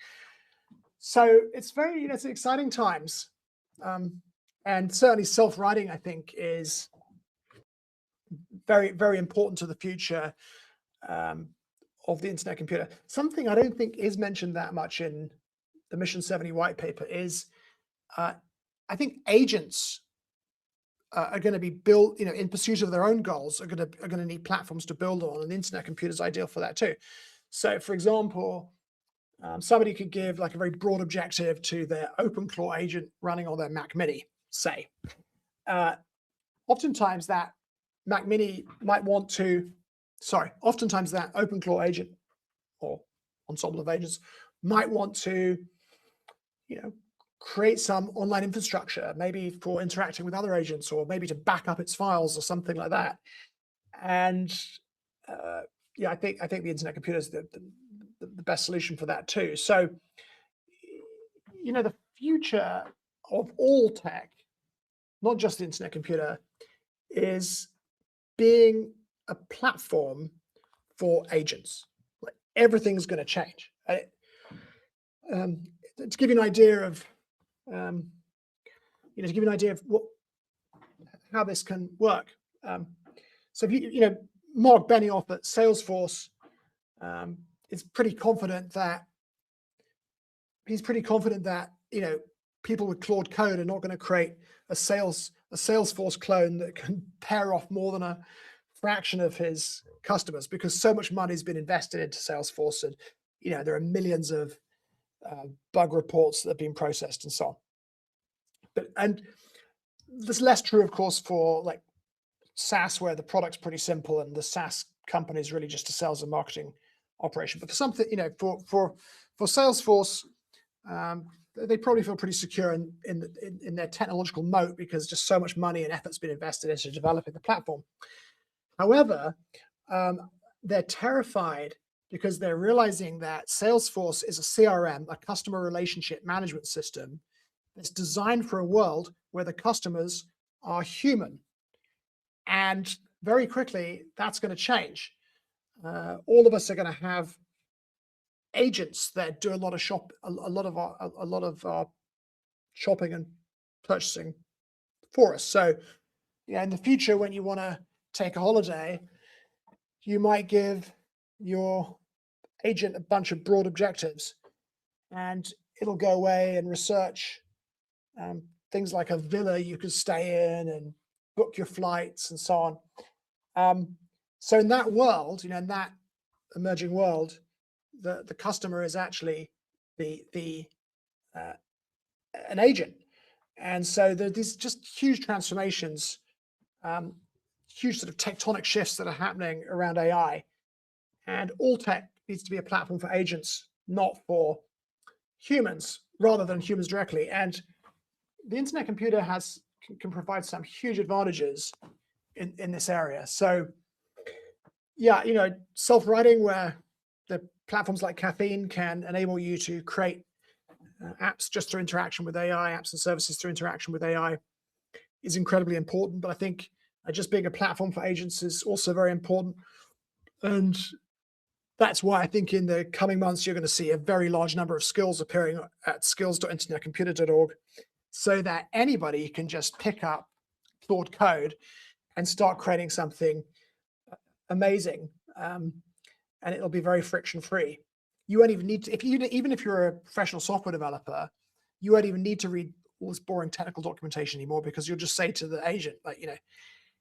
So it's it's exciting times, and certainly self-writing, I think, is very, very important to the future of the internet computer. Something I don't think is mentioned that much in the Mission70 white paper is I think agents are going to be built, in pursuit of their own goals, are going to need platforms to build on, and the internet computer is ideal for that too. So, for example, somebody could give a very broad objective to their OpenClaw agent running on their Mac Mini, say. Oftentimes that Mac Mini might want to, oftentimes that OpenClaw agent or ensemble of agents might want to, create some online infrastructure, maybe for interacting with other agents, or maybe to back up its files or something like that. And I think the internet computer is the best solution for that too. So, the future of all tech, not just the internet computer, is being a platform for agents. Everything's going to change. To give you an idea of to give you an idea of how this can work. So if Mark Benioff at Salesforce is pretty confident that people with Claude Code are not going to create a Salesforce clone that can pair off more than a fraction of his customers, because so much money has been invested into Salesforce, and there are millions of bug reports that have been processed and so on. And that's less true, of course, for like SaaS, where the product's pretty simple and the SaaS company is really just a sales and marketing operation. But for something, for Salesforce, they probably feel pretty secure in their technological moat, because just so much money and effort's been invested into developing the platform. However, they're terrified because they're realizing that Salesforce is a CRM, a customer relationship management system, that's designed for a world where the customers are human. And very quickly, that's going to change. All of us are going to have agents that do a lot of our shopping and purchasing for us. So, in the future, when you want to take a holiday, you might give your agent a bunch of broad objectives, and it'll go away and research things like a villa you could stay in and book your flights and so on. So in that world, in that emerging world, the customer is actually an agent. And so there are these just huge transformations, huge sort of tectonic shifts that are happening around AI. And all tech needs to be a platform for agents, not for humans, rather than humans directly. And the internet computer can provide some huge advantages in this area. So self-writing, where the platforms like Caffeine can enable you to create apps just through interaction with AI, apps and services through interaction with AI, is incredibly important. But I think just being a platform for agents is also very important. And that's why I think in the coming months, you're going to see a very large number of skills appearing at skills.internetcomputer.org, so that anybody can just pick up Claude Code and start creating something amazing. And it'll be very friction-free. You won't even need to, even if you're a professional software developer, you won't even need to read all this boring technical documentation anymore, because you'll just say to the agent, like,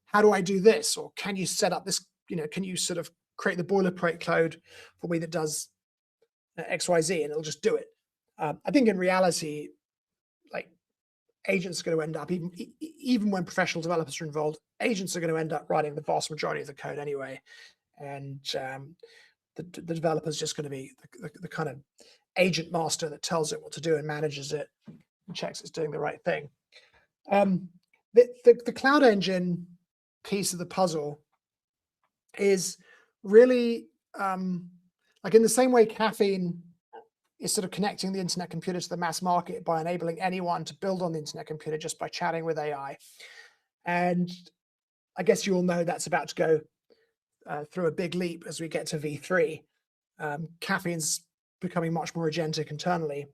how do I do this? Or can you set up this, can you sort of create the boilerplate code for me that does X, Y, Z, and it'll just do it. I think in reality, like, agents are going to end up, even when professional developers are involved, agents are going to end up writing the vast majority of the code anyway. And the developer's just going to be the kind of agent master that tells it what to do and manages it and checks it's doing the right thing. The Cloud Engine piece of the puzzle is really like, in the same way Caffeine is sort of connecting the internet computer to the mass market by enabling anyone to build on the internet computer just by chatting with AI. And I guess you all know that's about to go through a big leap as we get to V3. Caffeine's becoming much more agentic internally.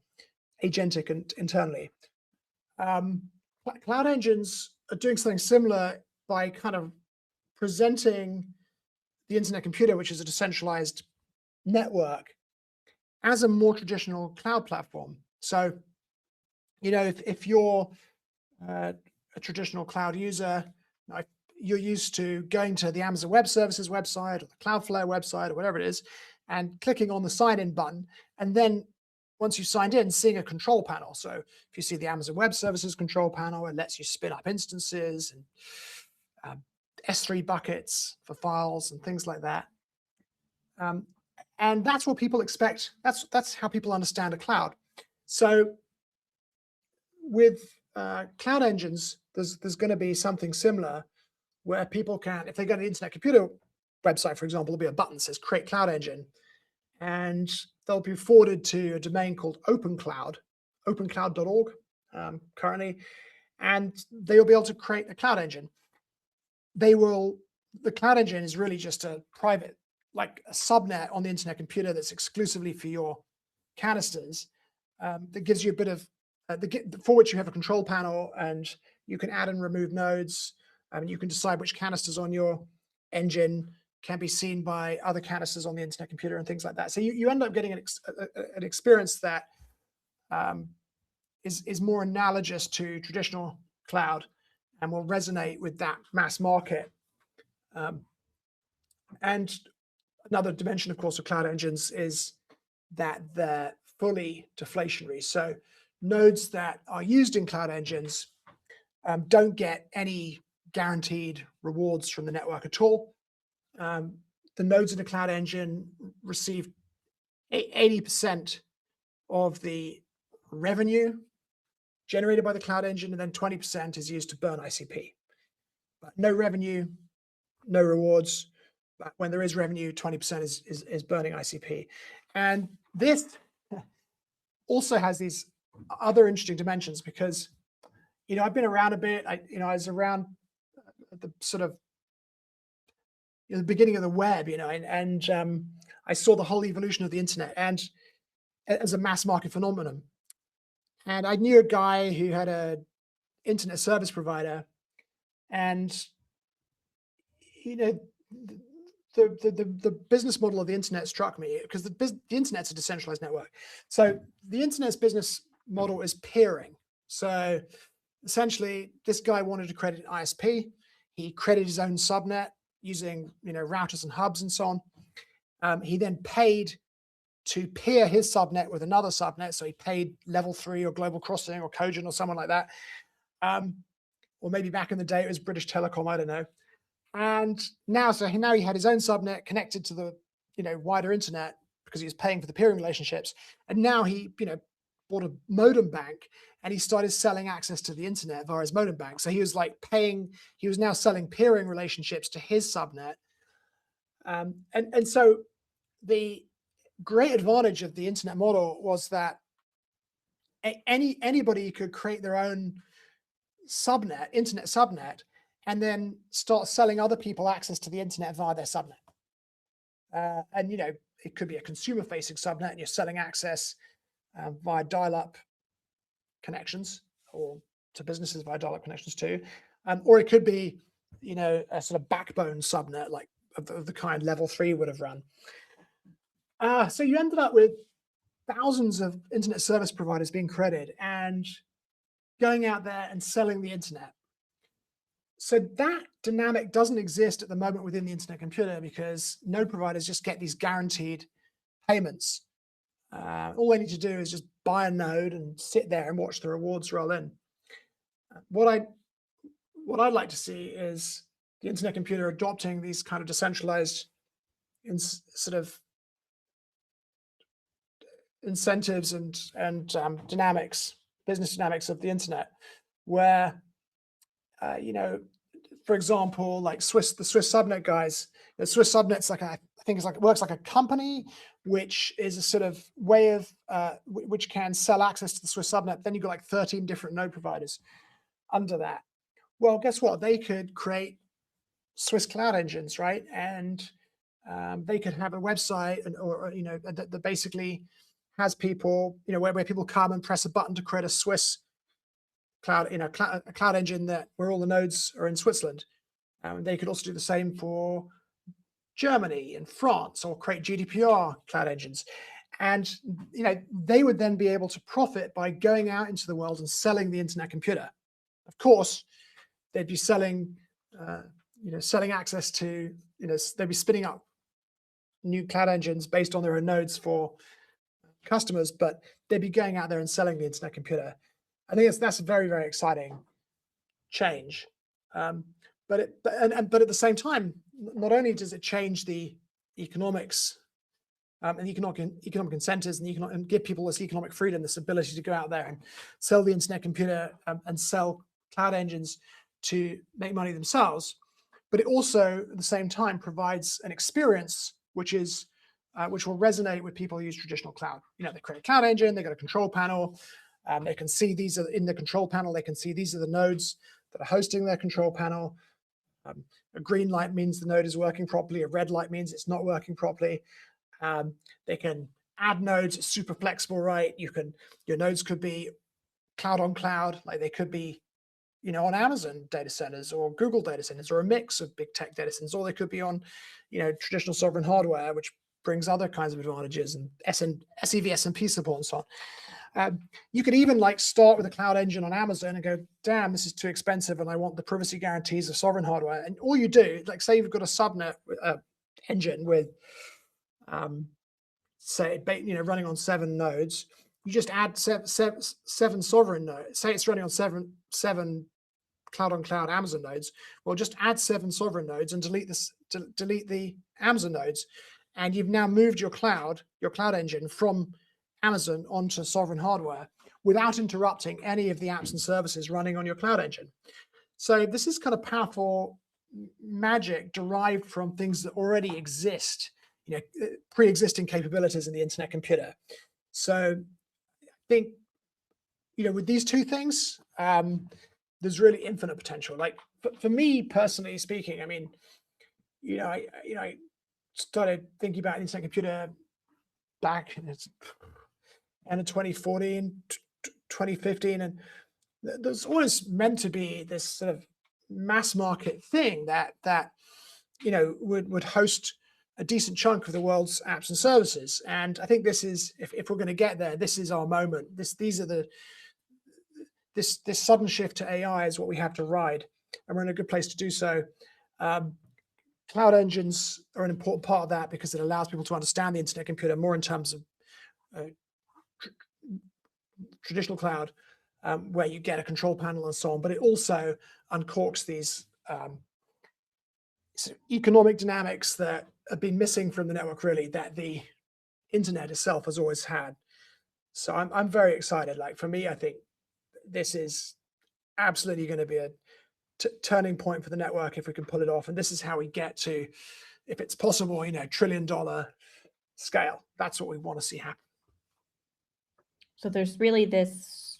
Cloud engines are doing something similar by kind of presenting the internet computer, which is a decentralized network, as a more traditional cloud platform. So, if you're a traditional cloud user, you're used to going to the Amazon Web Services website or the Cloudflare website or whatever it is, and clicking on the sign-in button. And then once you signed in, seeing a control panel. So if you see the Amazon Web Services control panel, it lets you spin up instances and S3 buckets for files and things like that. And that's what people expect. That's how people understand a cloud. So with cloud engines, there's going to be something similar, where people can, if they go to the internet computer website, for example, there'll be a button that says Create Cloud Engine, and they'll be forwarded to a domain called OpenCloud, opencloud.org currently, and they'll be able to create a cloud engine. The cloud engine is really just a private, like a subnet on the internet computer that's exclusively for your canisters, that gives you a bit of for which you have a control panel, and you can add and remove nodes. You can decide which canisters on your engine can be seen by other canisters on the internet computer and things like that. So you end up getting an experience that is more analogous to traditional cloud and will resonate with that mass market. And another dimension, of course, of cloud engines is that they're fully deflationary. So nodes that are used in cloud engines don't get any guaranteed rewards from the network at all. The nodes in a cloud engine receive 80% of the revenue generated by the cloud engine, and then 20% is used to burn ICP. But no revenue, no rewards. But when there is revenue, 20% is burning ICP. And this also has these other interesting dimensions because, I've been around a bit. I was around at the sort of the beginning of the web, and I saw the whole evolution of the internet and as a mass market phenomenon. And I knew a guy who had a internet service provider, and the business model of the internet struck me because the internet's a decentralized network. So the internet's business model is peering. So essentially, this guy wanted to create an ISP. He created his own subnet using routers and hubs and so on. He then paid to peer his subnet with another subnet. So he paid Level 3 or Global Crossing or Cogent or someone like that. Or maybe back in the day it was British Telecom, I don't know. And now he had his own subnet connected to the wider internet because he was paying for the peering relationships. And now he bought a modem bank and he started selling access to the internet via his modem bank. So he was he was now selling peering relationships to his subnet. And so the great advantage of the internet model was that anybody could create their own internet subnet, and then start selling other people access to the internet via their subnet. And it could be a consumer-facing subnet, and you're selling access via dial-up connections, or to businesses via dial-up connections too. Or it could be, a sort of backbone subnet, like of the kind Level 3 would have run. So you ended up with thousands of internet service providers being created and going out there and selling the internet. So that dynamic doesn't exist at the moment within the internet computer because node providers just get these guaranteed payments. All they need to do is just buy a node and sit there and watch the rewards roll in. What I'd like to see is the internet computer adopting these kind of decentralized sort of incentives and dynamics, business dynamics of the internet, where for example, like the Swiss subnet guys, the Swiss subnet's works like a company, which is a sort of way of which can sell access to the Swiss subnet. Then you've got like 13 different node providers under that. Well, guess what? They could create Swiss cloud engines, right? And they could have a website that basically has people, where people come and press a button to create a Swiss cloud, a cloud engine where all the nodes are in Switzerland. They could also do the same for Germany and France, or create GDPR cloud engines. And they would then be able to profit by going out into the world and selling the internet computer. Of course, they'd be selling access to, they'd be spinning up new cloud engines based on their own nodes for customers, but they'd be going out there and selling the internet computer. I think that's a very, very exciting change. But at the same time, not only does it change the economics and economic incentives and give people this economic freedom, this ability to go out there and sell the internet computer and sell cloud engines to make money themselves, but it also at the same time provides an experience which will resonate with people who use traditional cloud. They create a cloud engine, they got a control panel. They can see these are in the control panel. They can see these are the nodes that are hosting their control panel. A green light means the node is working properly. A red light means it's not working properly. They can add nodes. It's super flexible, right? Your nodes could be cloud on cloud, like they could be, on Amazon data centers or Google data centers, or a mix of big tech data centers, or they could be on, traditional sovereign hardware, which brings other kinds of advantages, and SEV, SMP support, and so on. You could even start with a cloud engine on Amazon and go, damn, this is too expensive, and I want the privacy guarantees of sovereign hardware. And all you do, say you've got a subnet engine with, say, running on 7 nodes. You just add seven sovereign nodes. Say it's running on seven cloud on cloud Amazon nodes. Well, just add 7 sovereign nodes and delete the Amazon nodes, and you've now moved your cloud engine from Amazon onto sovereign hardware without interrupting any of the apps and services running on your cloud engine. So this is kind of powerful magic derived from things that already exist, pre-existing capabilities in the internet computer. So I think, with these two things, there's really infinite potential. For me personally speaking, I mean, I started thinking about internet computer back in end of 2014, 2015, and there's always meant to be this sort of mass market thing that would host a decent chunk of the world's apps and services. And I think this is, if we're going to get there, this is our moment. This sudden shift to AI is what we have to ride, and we're in a good place to do so. Cloud engines are an important part of that because it allows people to understand the internet computer more in terms of traditional cloud, where you get a control panel and so on, but it also uncorks these sort of economic dynamics that have been missing from the network, really, that the internet itself has always had. So I'm very excited. For me, I think this is absolutely going to be a turning point for the network if we can pull it off. And this is how we get to, if it's possible, $1 trillion scale. That's what we want to see happen. So there's really this,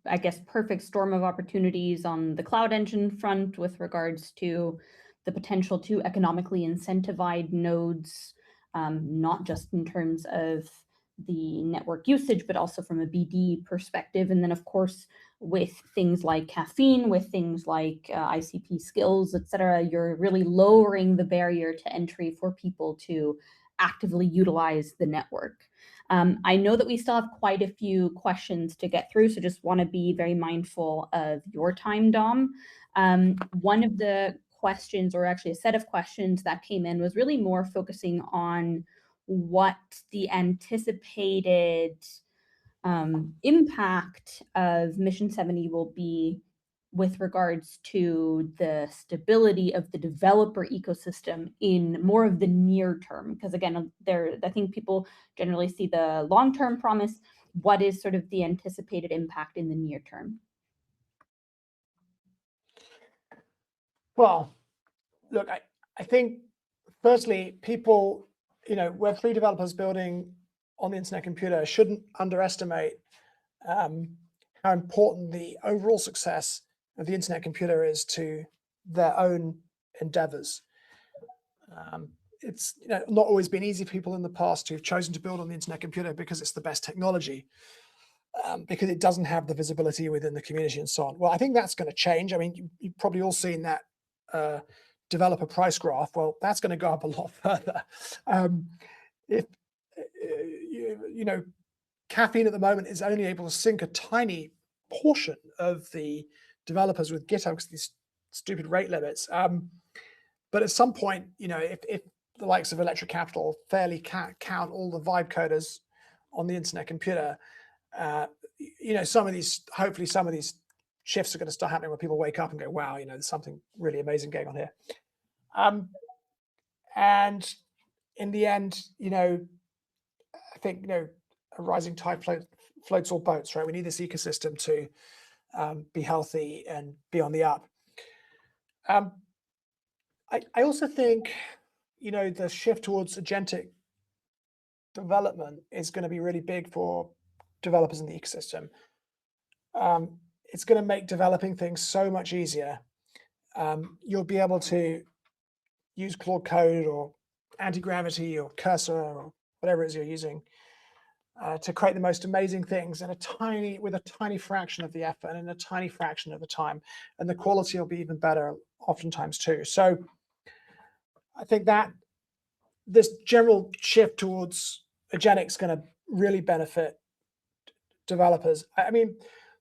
I guess, perfect storm of opportunities on the cloud engine front with regards to the potential to economically incentivize nodes, not just in terms of the network usage, but also from a BD perspective. And then, of course, with things like caffeine, with things like ICP skills, et cetera, you're really lowering the barrier to entry for people to actively utilize the network. I know that we still have quite a few questions to get through, so just want to be very mindful of your time, Dom. One of the questions, or actually a set of questions that came in, was really more focusing on what the anticipated impact of Mission70 will be with regards to the stability of the developer ecosystem in more of the near term. Because again, I think people generally see the long-term promise. What is sort of the anticipated impact in the near term? Well, look, I think firstly, people, Web3 developers building on the internet computer shouldn't underestimate how important the overall success of the internet computer is to their own endeavors. It's not always been easy for people in the past who've chosen to build on the internet computer because it's the best technology, because it doesn't have the visibility within the community and so on. Well, I think that's going to change. I mean, you've probably all seen that developer price graph. Well, that's going to go up a lot further. If caffeine at the moment is only able to sync a tiny portion of the developers with GitHub because of these stupid rate limits. But at some point, if the likes of Electric Capital fairly count all the vibe coders on the internet computer, hopefully some of these shifts are going to start happening where people wake up and go, wow, there's something really amazing going on here. And in the end, I think, a rising tide floats all boats, right? We need this ecosystem to be healthy and be on the up. I also think, the shift towards agentic development is going to be really big for developers in the ecosystem. It's going to make developing things so much easier. You'll be able to use Claude Code or Anti-Gravity or Cursor or whatever it is you're using to create the most amazing things with a tiny fraction of the effort and in a tiny fraction of the time, and the quality will be even better oftentimes too. So I think that this general shift towards agentic is going to really benefit developers. I mean,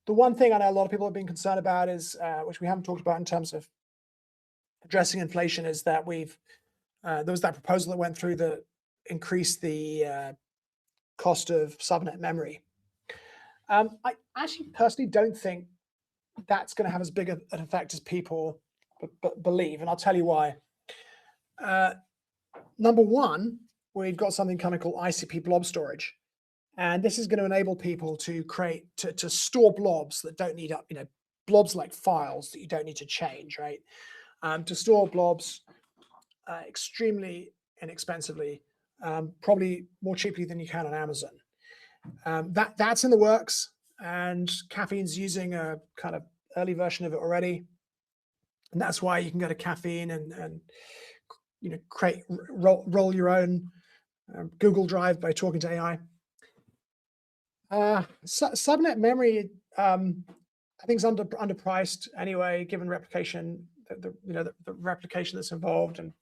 the one thing I know a lot of people have been concerned about is, which we haven't talked about in terms of addressing inflation, is that there was that proposal that went through that increased the cost of subnet memory. I actually personally don't think that's going to have as big an effect as people believe, and I'll tell you why. Number one, we've got something coming called ICP blob storage, and this is going to enable people to to store blobs that don't need blobs like files that you don't need to change, right? To store blobs extremely inexpensively, probably more cheaply than you can on Amazon. That's in the works, and Caffeine's using a kind of early version of it already, and that's why you can go to Caffeine and roll your own Google Drive by talking to AI. Subnet memory, I think, is underpriced anyway, given replication, the replication that's involved, and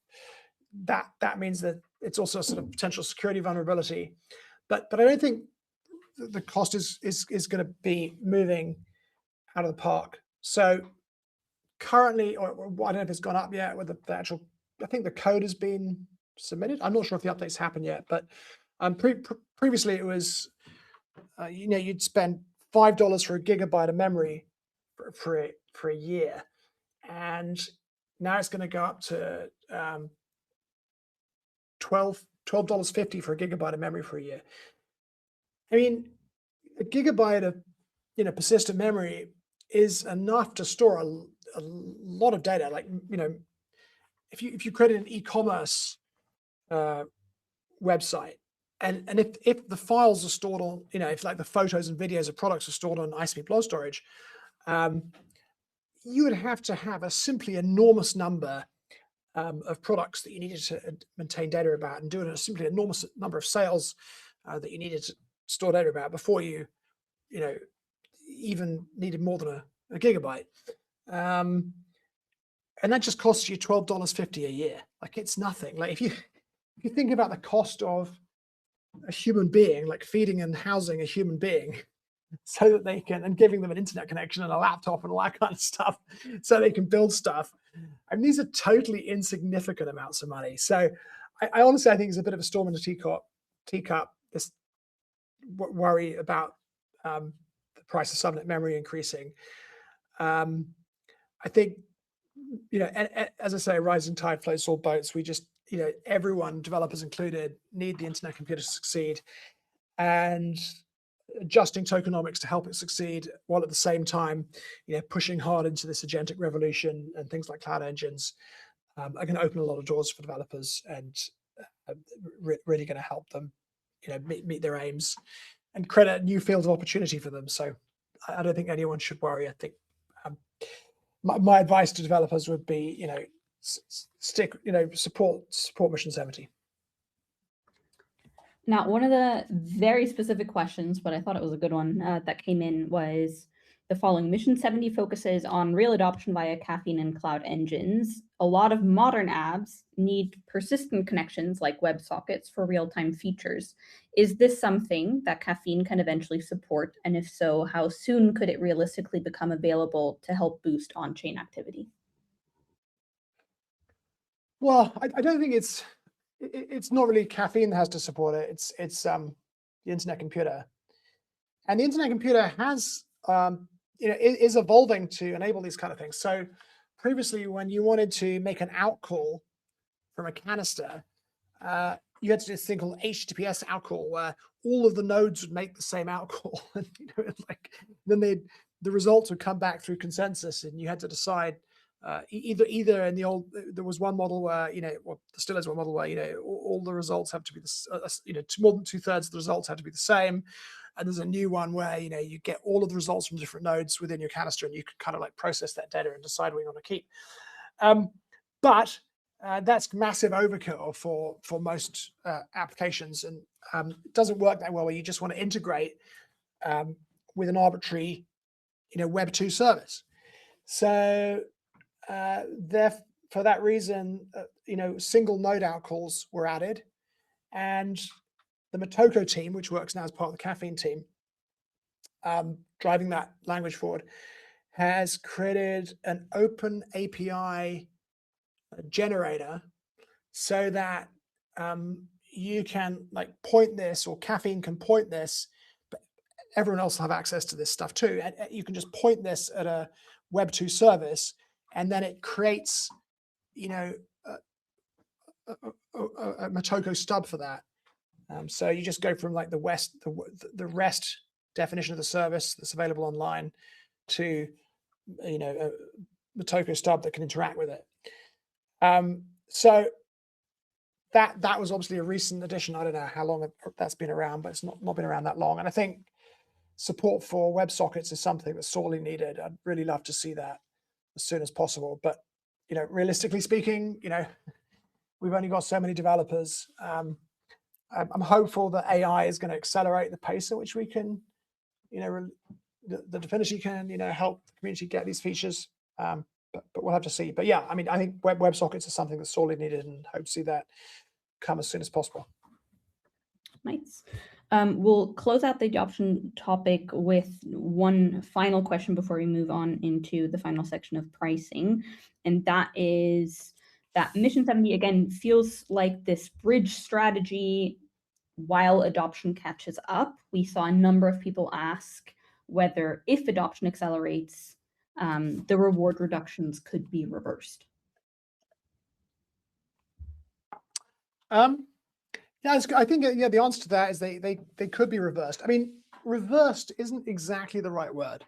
that means that it's also a sort of potential security vulnerability. But I don't think the cost is going to be moving out of the park. So currently, or I don't know if it's gone up yet with the actual. I think the code has been submitted. I'm not sure if the updates happened yet, but previously it was, you'd spend $5 for a gigabyte of memory for a year, and now it's going to go up to $12.50 for a gigabyte of memory for a year. I mean, a gigabyte of persistent memory is enough to store a lot of data. Like, if you created an e-commerce website, and if the files are stored on, if like the photos and videos of products are stored on ICP blob storage, you would have to have a simply enormous number of products that you needed to maintain data about, and do a simply enormous number of sales that you needed to store data about before you even needed more than a gigabyte. And that just costs you $12.50 a year. Like, it's nothing. Like, if you think about the cost of a human being, like feeding and housing a human being so that they can, and giving them an internet connection and a laptop and all that kind of stuff so they can build stuff. I mean, these are totally insignificant amounts of money. So I honestly, I think it's a bit of a storm in the teacup, this worry about the price of subnet memory increasing. I think, as I say, a rising tide floats all boats. We just, everyone, developers included, need the internet computer to succeed, and adjusting tokenomics to help it succeed, while at the same time, pushing hard into this agentic revolution, and things like cloud engines are going to open a lot of doors for developers, and really going to help them, meet their aims and create a new field of opportunity for them. So I don't think anyone should worry. I think my advice to developers would be, support Mission70. Now, one of the very specific questions, but I thought it was a good one, that came in was the following. Mission70 focuses on real adoption via Caffeine and cloud engines. A lot of modern apps need persistent connections like WebSockets for real-time features. Is this something that Caffeine can eventually support? And if so, how soon could it realistically become available to help boost on-chain activity? Well, I don't think it's not really Caffeine that has to support it. It's the internet computer, and the internet computer has is evolving to enable these kind of things. So previously, when you wanted to make an out call from a canister, you had to do this thing called HTTPS out call, where all of the nodes would make the same out call, and then the results would come back through consensus, and you had to decide. Either in the old, there was one model where, well, there still is one model where, all the results have to be more than 2/3 of the results have to be the same. And there's a new one where, you get all of the results from different nodes within your canister, and you can kind of like process that data and decide what you want to keep. But that's massive overkill for most applications, and it doesn't work that well where you just want to integrate with an arbitrary, Web 2 service. So for that reason, single node out calls were added, and the Motoko team, which works now as part of the Caffeine team, driving that language forward, has created an open API generator so that you can point this, or Caffeine can point this, but everyone else will have access to this stuff too. And you can just point this at a Web 2 service, and then it creates, a Motoko stub for that. So you just go from the REST definition of the service that's available online to a Motoko stub that can interact with it. So that was obviously a recent addition. I don't know how long that's been around, but it's not been around that long. And I think support for WebSockets is something that's sorely needed. I'd really love to see that as soon as possible. But realistically speaking, we've only got so many developers. I'm hopeful that AI is going to accelerate the pace at which we can, the Definity can, help the community get these features. But we'll have to see. But yeah, I mean, I think WebSockets is something that's sorely needed, and hope to see that come as soon as possible. Nice. We'll close out the adoption topic with one final question before we move on into the final section of pricing. And that is that Mission70, again, feels like this bridge strategy while adoption catches up. We saw a number of people ask whether, if adoption accelerates, the reward reductions could be reversed. Yeah, I think the answer to that is they could be reversed. I mean, reversed isn't exactly the right word.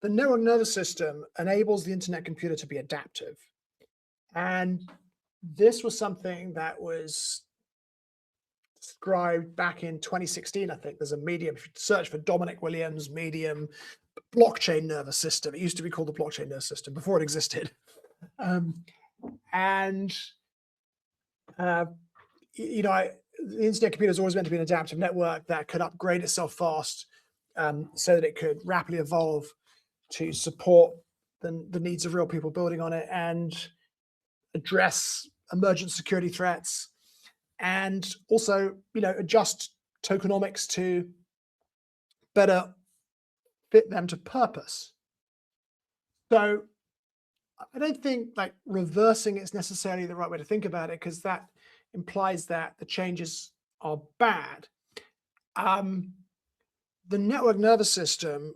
The network nervous system enables the internet computer to be adaptive, and this was something that was described back in 2016. I think there's a Medium, if you search for Dominic Williams Medium blockchain nervous system. It used to be called the blockchain nervous system before it existed. The internet computer is always meant to be an adaptive network that could upgrade itself fast, so that it could rapidly evolve to support the needs of real people building on it and address emergent security threats, and also adjust tokenomics to better fit them to purpose. So I don't think reversing is necessarily the right way to think about it, because that implies that the changes are bad. The network nervous system,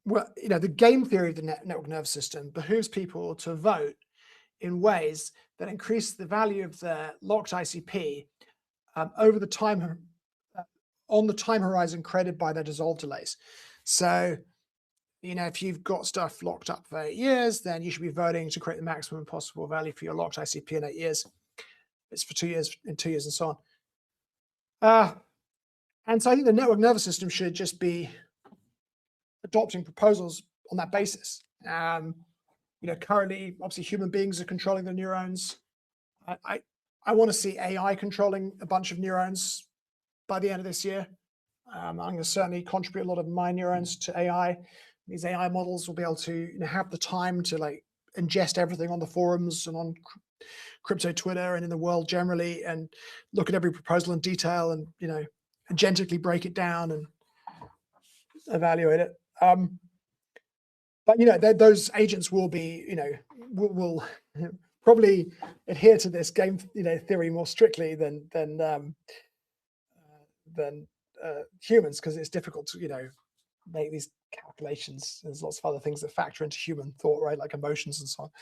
the game theory of the network nervous system behooves people to vote in ways that increase the value of their locked ICP over the time on the time horizon created by their dissolve delays. So, if you've got stuff locked up for 8 years, then you should be voting to create the maximum possible value for your locked ICP in 8 years. It's for 2 years, in 2 years, and so on. And so I think the network nervous system should just be adopting proposals on that basis. Currently, obviously, human beings are controlling the neurons. I want to see AI controlling a bunch of neurons by the end of this year. I'm going to certainly contribute a lot of my neurons to AI. These AI models will be able to have the time to ingest everything on the forums and on crypto Twitter and in the world generally, and look at every proposal in detail, and agentically break it down and evaluate it. But those agents will be will probably adhere to this game theory more strictly than humans, because it's difficult to make these calculations. There's lots of other things that factor into human thought, right, like emotions and so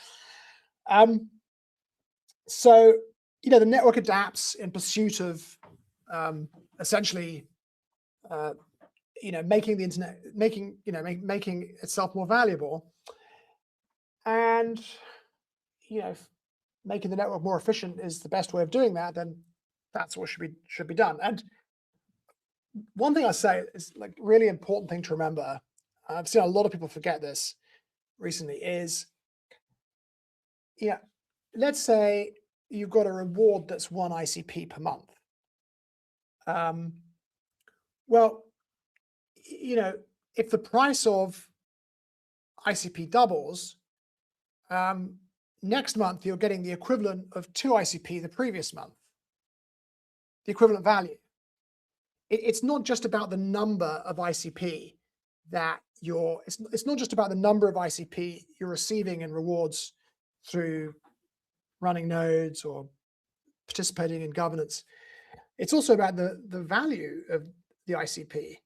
on. So the network adapts in pursuit of essentially making the internet, making itself more valuable, and making the network more efficient is the best way of doing that. Then that's what should be done. And one thing I say is really important thing to remember. I've seen a lot of people forget this recently. Is let's say you've got a reward that's 1 ICP per month. Well, if the price of ICP doubles, next month you're getting the equivalent of 2 ICP the previous month, the equivalent value. It's not just about the number of ICP that it's not just about the number of ICP you're receiving in rewards through running nodes or participating in governance. It's also about the value of the ICP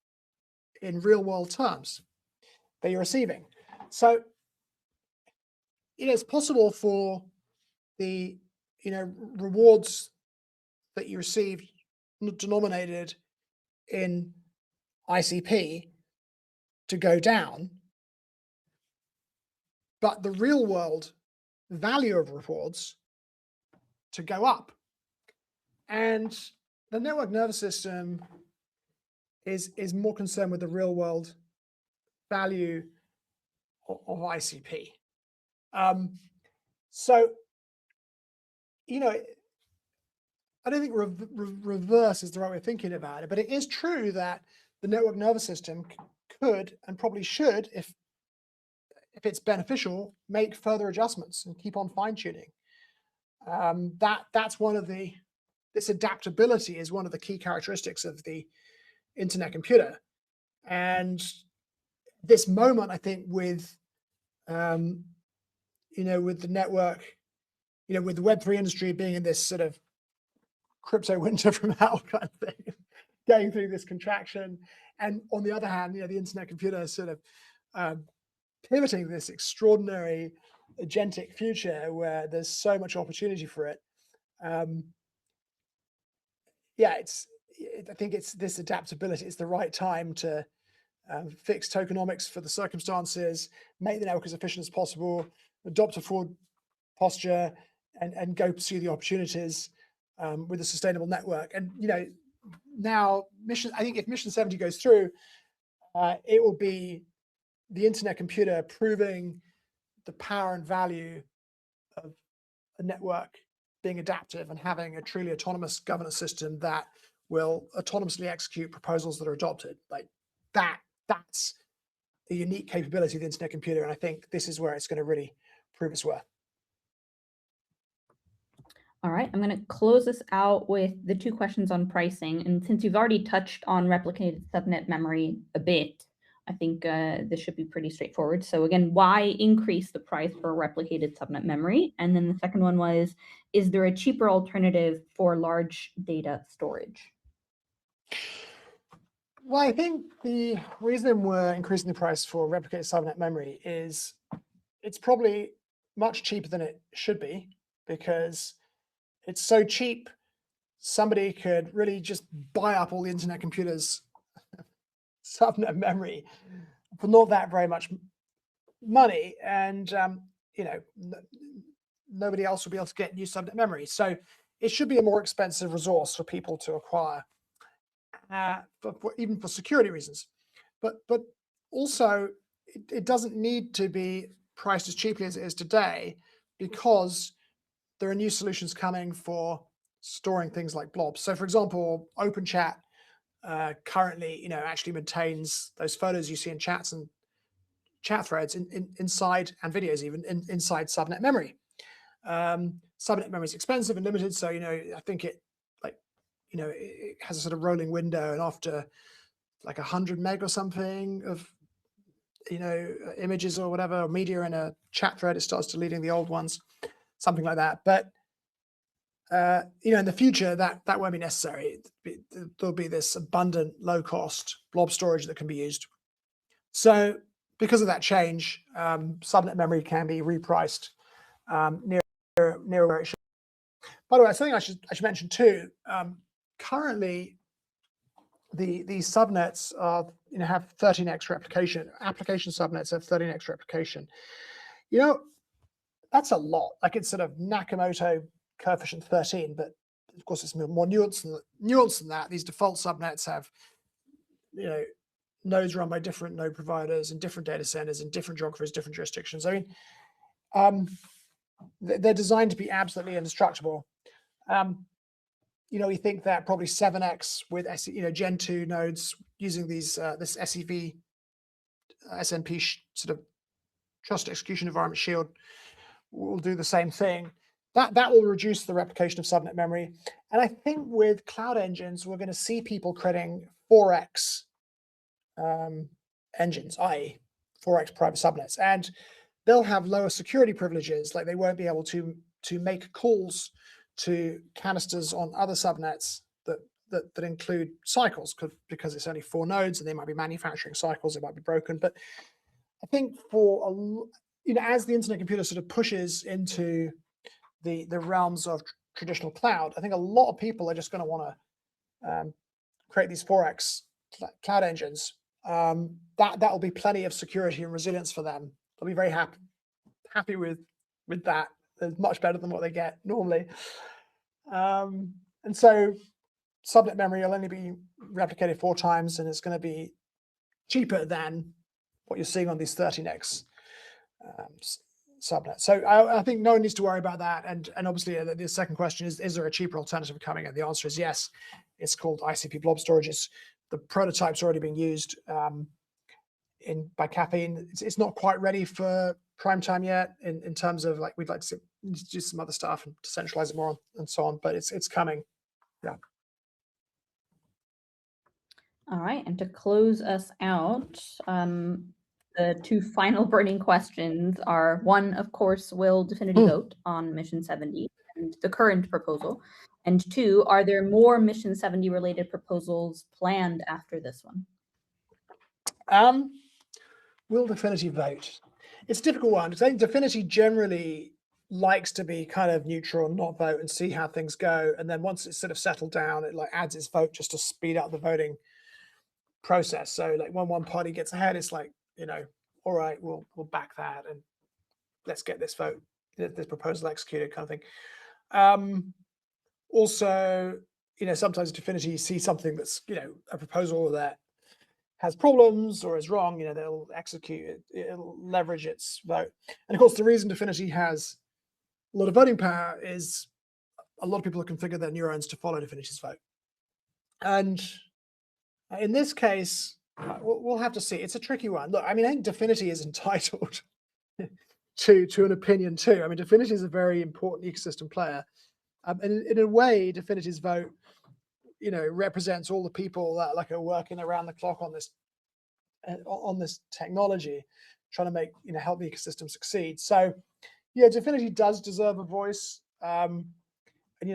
in real world terms that you're receiving. So it's possible for the rewards that you receive denominated in ICP to go down, but the real world value of rewards to go up. And the network nervous system is more concerned with the real world value of ICP. So, I don't think reverse is the right way of thinking about it, but it is true that the network nervous system could and probably should, if it's beneficial, make further adjustments and keep on fine-tuning. That's one of this adaptability is one of the key characteristics of the internet computer. And this moment, I think, with with the network, with the Web3 industry being in this sort of crypto winter from hell kind of thing, going through this contraction, and on the other hand, the internet computer is sort of pivoting this extraordinary agentic future where there's so much opportunity for it. I think it's this adaptability. It's the right time to fix tokenomics for the circumstances, make the network as efficient as possible, adopt a forward posture, and go pursue the opportunities with a sustainable network. And now I think if Mission70 goes through, it will be the internet computer proving the power and value of a network being adaptive and having a truly autonomous governance system that will autonomously execute proposals that are adopted. Like that's a unique capability of the internet computer, and I think this is where it's going to really prove its worth. All right, I'm going to close this out with the 2 questions on pricing. And since you've already touched on replicated subnet memory a bit, I think this should be pretty straightforward. So again, why increase the price for replicated subnet memory? And then the second one was, is there a cheaper alternative for large data storage? Well, I think the reason we're increasing the price for replicated subnet memory is it's probably much cheaper than it should be, because it's so cheap, somebody could really just buy up all the internet computers' subnet memory for not that very much money, and nobody else will be able to get new subnet memory. So it should be a more expensive resource for people to acquire, even for security reasons. But also, it doesn't need to be priced as cheaply as it is today, because there are new solutions coming for storing things like blobs. So, for example, OpenChat currently, actually maintains those photos you see in chats and chat threads inside, and videos even inside subnet memory. Subnet memory is expensive and limited, so I think it has a sort of rolling window, and after like 100 meg or something of images or whatever, or media in a chat thread, it starts deleting the old ones, something like that. But in the future, that won't be necessary. There'll be this abundant, low-cost blob storage that can be used. So because of that change, subnet memory can be repriced near where it should. By the way, something I should mention too. Currently, these subnets have 13x replication. Application subnets have 13x replication. That's a lot. Like, it's sort of Nakamoto coefficient 13, but of course it's more nuanced than that. These default subnets have nodes run by different node providers in different data centers in different geographies, different jurisdictions. I mean, they're designed to be absolutely indestructible. We think that probably 7x with Gen 2 nodes using these this SEV SNP sort of trusted execution environment shield will do the same thing. That will reduce the replication of subnet memory. And I think with cloud engines, we're going to see people creating 4x engines, i.e. 4x private subnets, and they'll have lower security privileges. Like they won't be able to make calls to canisters on other subnets that include cycles, because it's only 4 nodes and they might be manufacturing cycles, it might be broken. But I think as the internet computer sort of pushes into the realms of traditional cloud, I think a lot of people are just going to want to create these 4x cloud engines. That will be plenty of security and resilience for them. They'll be very happy with that. It's much better than what they get normally. And so subnet memory will only be replicated 4 times, and it's going to be cheaper than what you're seeing on these 13x subnets. So I think no one needs to worry about that. And obviously the second question is there a cheaper alternative coming? And the answer is yes. It's called ICP blob storage. The prototype's already being used by Caffeine. It's not quite ready for prime time yet in terms of we'd like to do some other stuff and to centralize it more and so on, but it's coming. Yeah. All right, and to close us out, the 2 final burning questions are: 1, of course, will DFINITY vote on Mission 70 and the current proposal? And 2, are there more Mission 70 related proposals planned after this one? Will DFINITY vote? It's a difficult one because I think DFINITY generally likes to be kind of neutral and not vote and see how things go. And then once it's sort of settled down, it adds its vote just to speed up the voting process. So when one party gets ahead, it's all right, we'll back that and let's get this vote, this proposal executed, kind of thing. Also, sometimes DFINITY see something that's a proposal that has problems or is wrong, they'll execute it, it'll leverage its vote. And of course, the reason DFINITY has a lot of voting power is a lot of people have configured their neurons to follow DFINITY's vote. And in this case, we'll have to see. It's a tricky one. Look, I think DFINITY is entitled to an opinion too. DFINITY is a very important ecosystem player. And in a way, DFINITY's vote, represents all the people that are working around the clock on this technology, trying to make help the ecosystem succeed. So, yeah, DFINITY does deserve a voice. And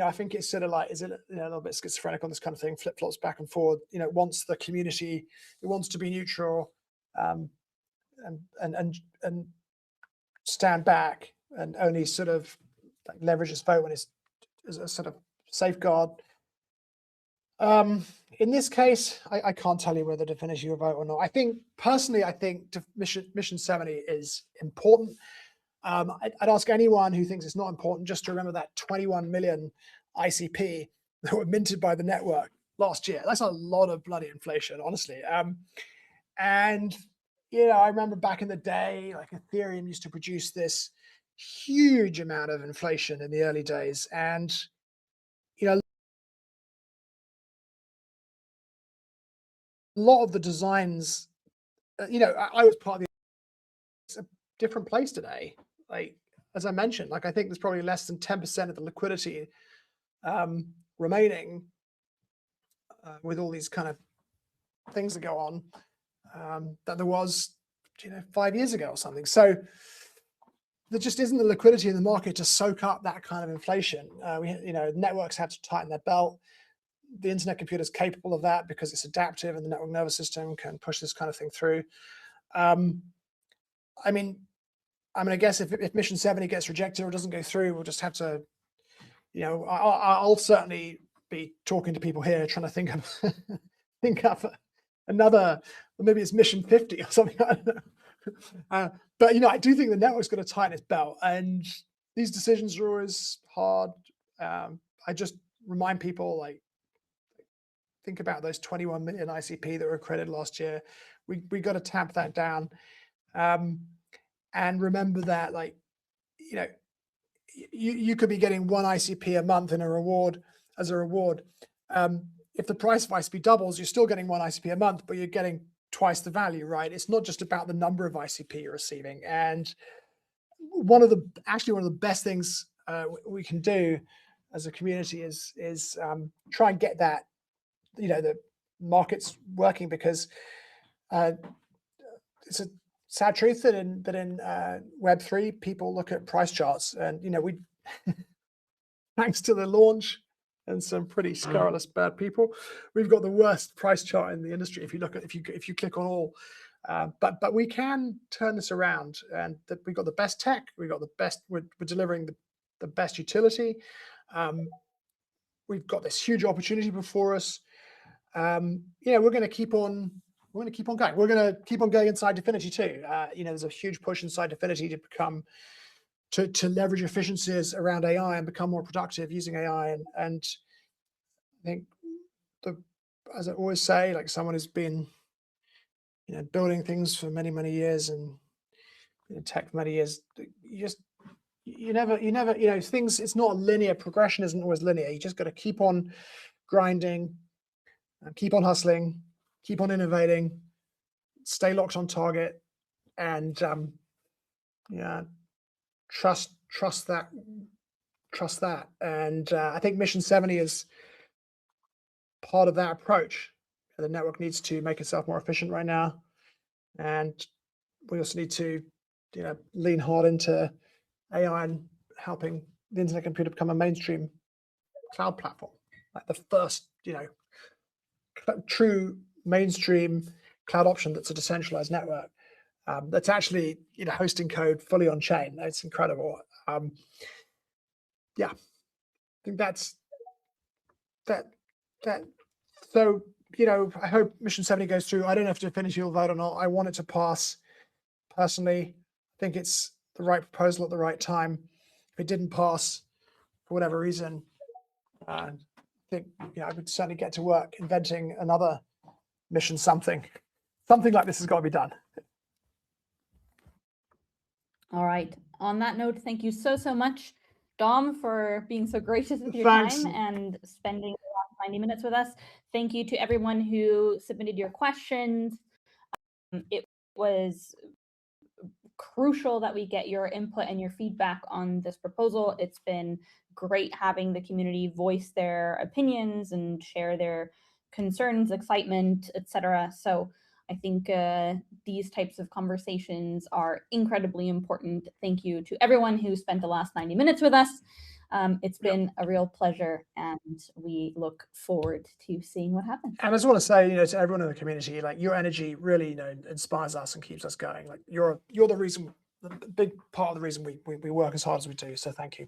I think it's sort of is it a little bit schizophrenic on this kind of thing, flip flops back and forward. It wants the community, it wants to be neutral, and stand back and only sort of leverage its vote when it's as a sort of safeguard. In this case, I can't tell you whether DFINITY will vote or not. I think personally, Mission 70 is important. I'd ask anyone who thinks it's not important just to remember that 21 million ICP that were minted by the network last year. That's a lot of bloody inflation, honestly. And I remember back in the day, Ethereum used to produce this huge amount of inflation in the early days, and a lot of the designs, I was part of it's a different place today. As I mentioned, I think there's probably less than 10% of the liquidity remaining with all these kind of things that go on that there was 5 years ago or something. So there just isn't the liquidity in the market to soak up that kind of inflation. Networks have to tighten their belt. The internet computer is capable of that because it's adaptive, and the network nervous system can push this kind of thing through. I guess if Mission 70 gets rejected or doesn't go through, we'll just have to, I'll certainly be talking to people here trying to think up another, or maybe it's Mission 50 or something. I don't know. But I do think the network's going to tighten its belt, and these decisions are always hard. I just remind people, think about those 21 million ICP that were accredited last year. We got to tamp that down. And remember that, you could be getting 1 ICP a month in a reward as a reward. If the price of ICP doubles, you're still getting 1 ICP a month, but you're getting twice the value, right? It's not just about the number of ICP you're receiving. And one of the best things we can do as a community is try and get that, the markets working, because it's a sad truth that in Web3 people look at price charts, and we thanks to the launch and some pretty scurrilous bad people, we've got the worst price chart in the industry. If you click on all, but we can turn this around, and that we've got the best tech, we've got the best, we're delivering the best utility. We've got this huge opportunity before us. We're going to keep on going. We're going to keep on going inside Dfinity too. There's a huge push inside Dfinity to leverage efficiencies around AI and become more productive using AI. And I think, as I always say, like someone who's been, building things for many, many years, and tech for many years, you never, things, it's not linear. Progression isn't always linear. You just got to keep on grinding, keep on hustling, keep on innovating, stay locked on target, and trust that. And I think Mission70 is part of that approach. The network needs to make itself more efficient right now, and we also need to lean hard into AI and helping the internet computer become a mainstream cloud platform, like the first true mainstream cloud option that's a decentralized network, that's actually hosting code fully on chain. It's incredible. I think that's that. So I hope Mission70 goes through. I don't know if Dfinity will vote or not. I want it to pass. Personally, I think it's the right proposal at the right time. If it didn't pass for whatever reason, I think I would certainly get to work inventing another mission something. Something like this has got to be done. All right. On that note, thank you so much, Dom, for being so gracious with your Thanks. time and spending the last 90 minutes with us. Thank you to everyone who submitted your questions. It was crucial that we get your input and your feedback on this proposal. It's been great having the community voice their opinions and share their concerns, excitement, etc. So I think these types of conversations are incredibly important. Thank you to everyone who spent the last 90 minutes with us. It's been a real pleasure, and we look forward to seeing what happens. And I just want to say, to everyone in the community, like, your energy really, inspires us and keeps us going. Like, you're the reason, the big part of the reason we work as hard as we do. So thank you.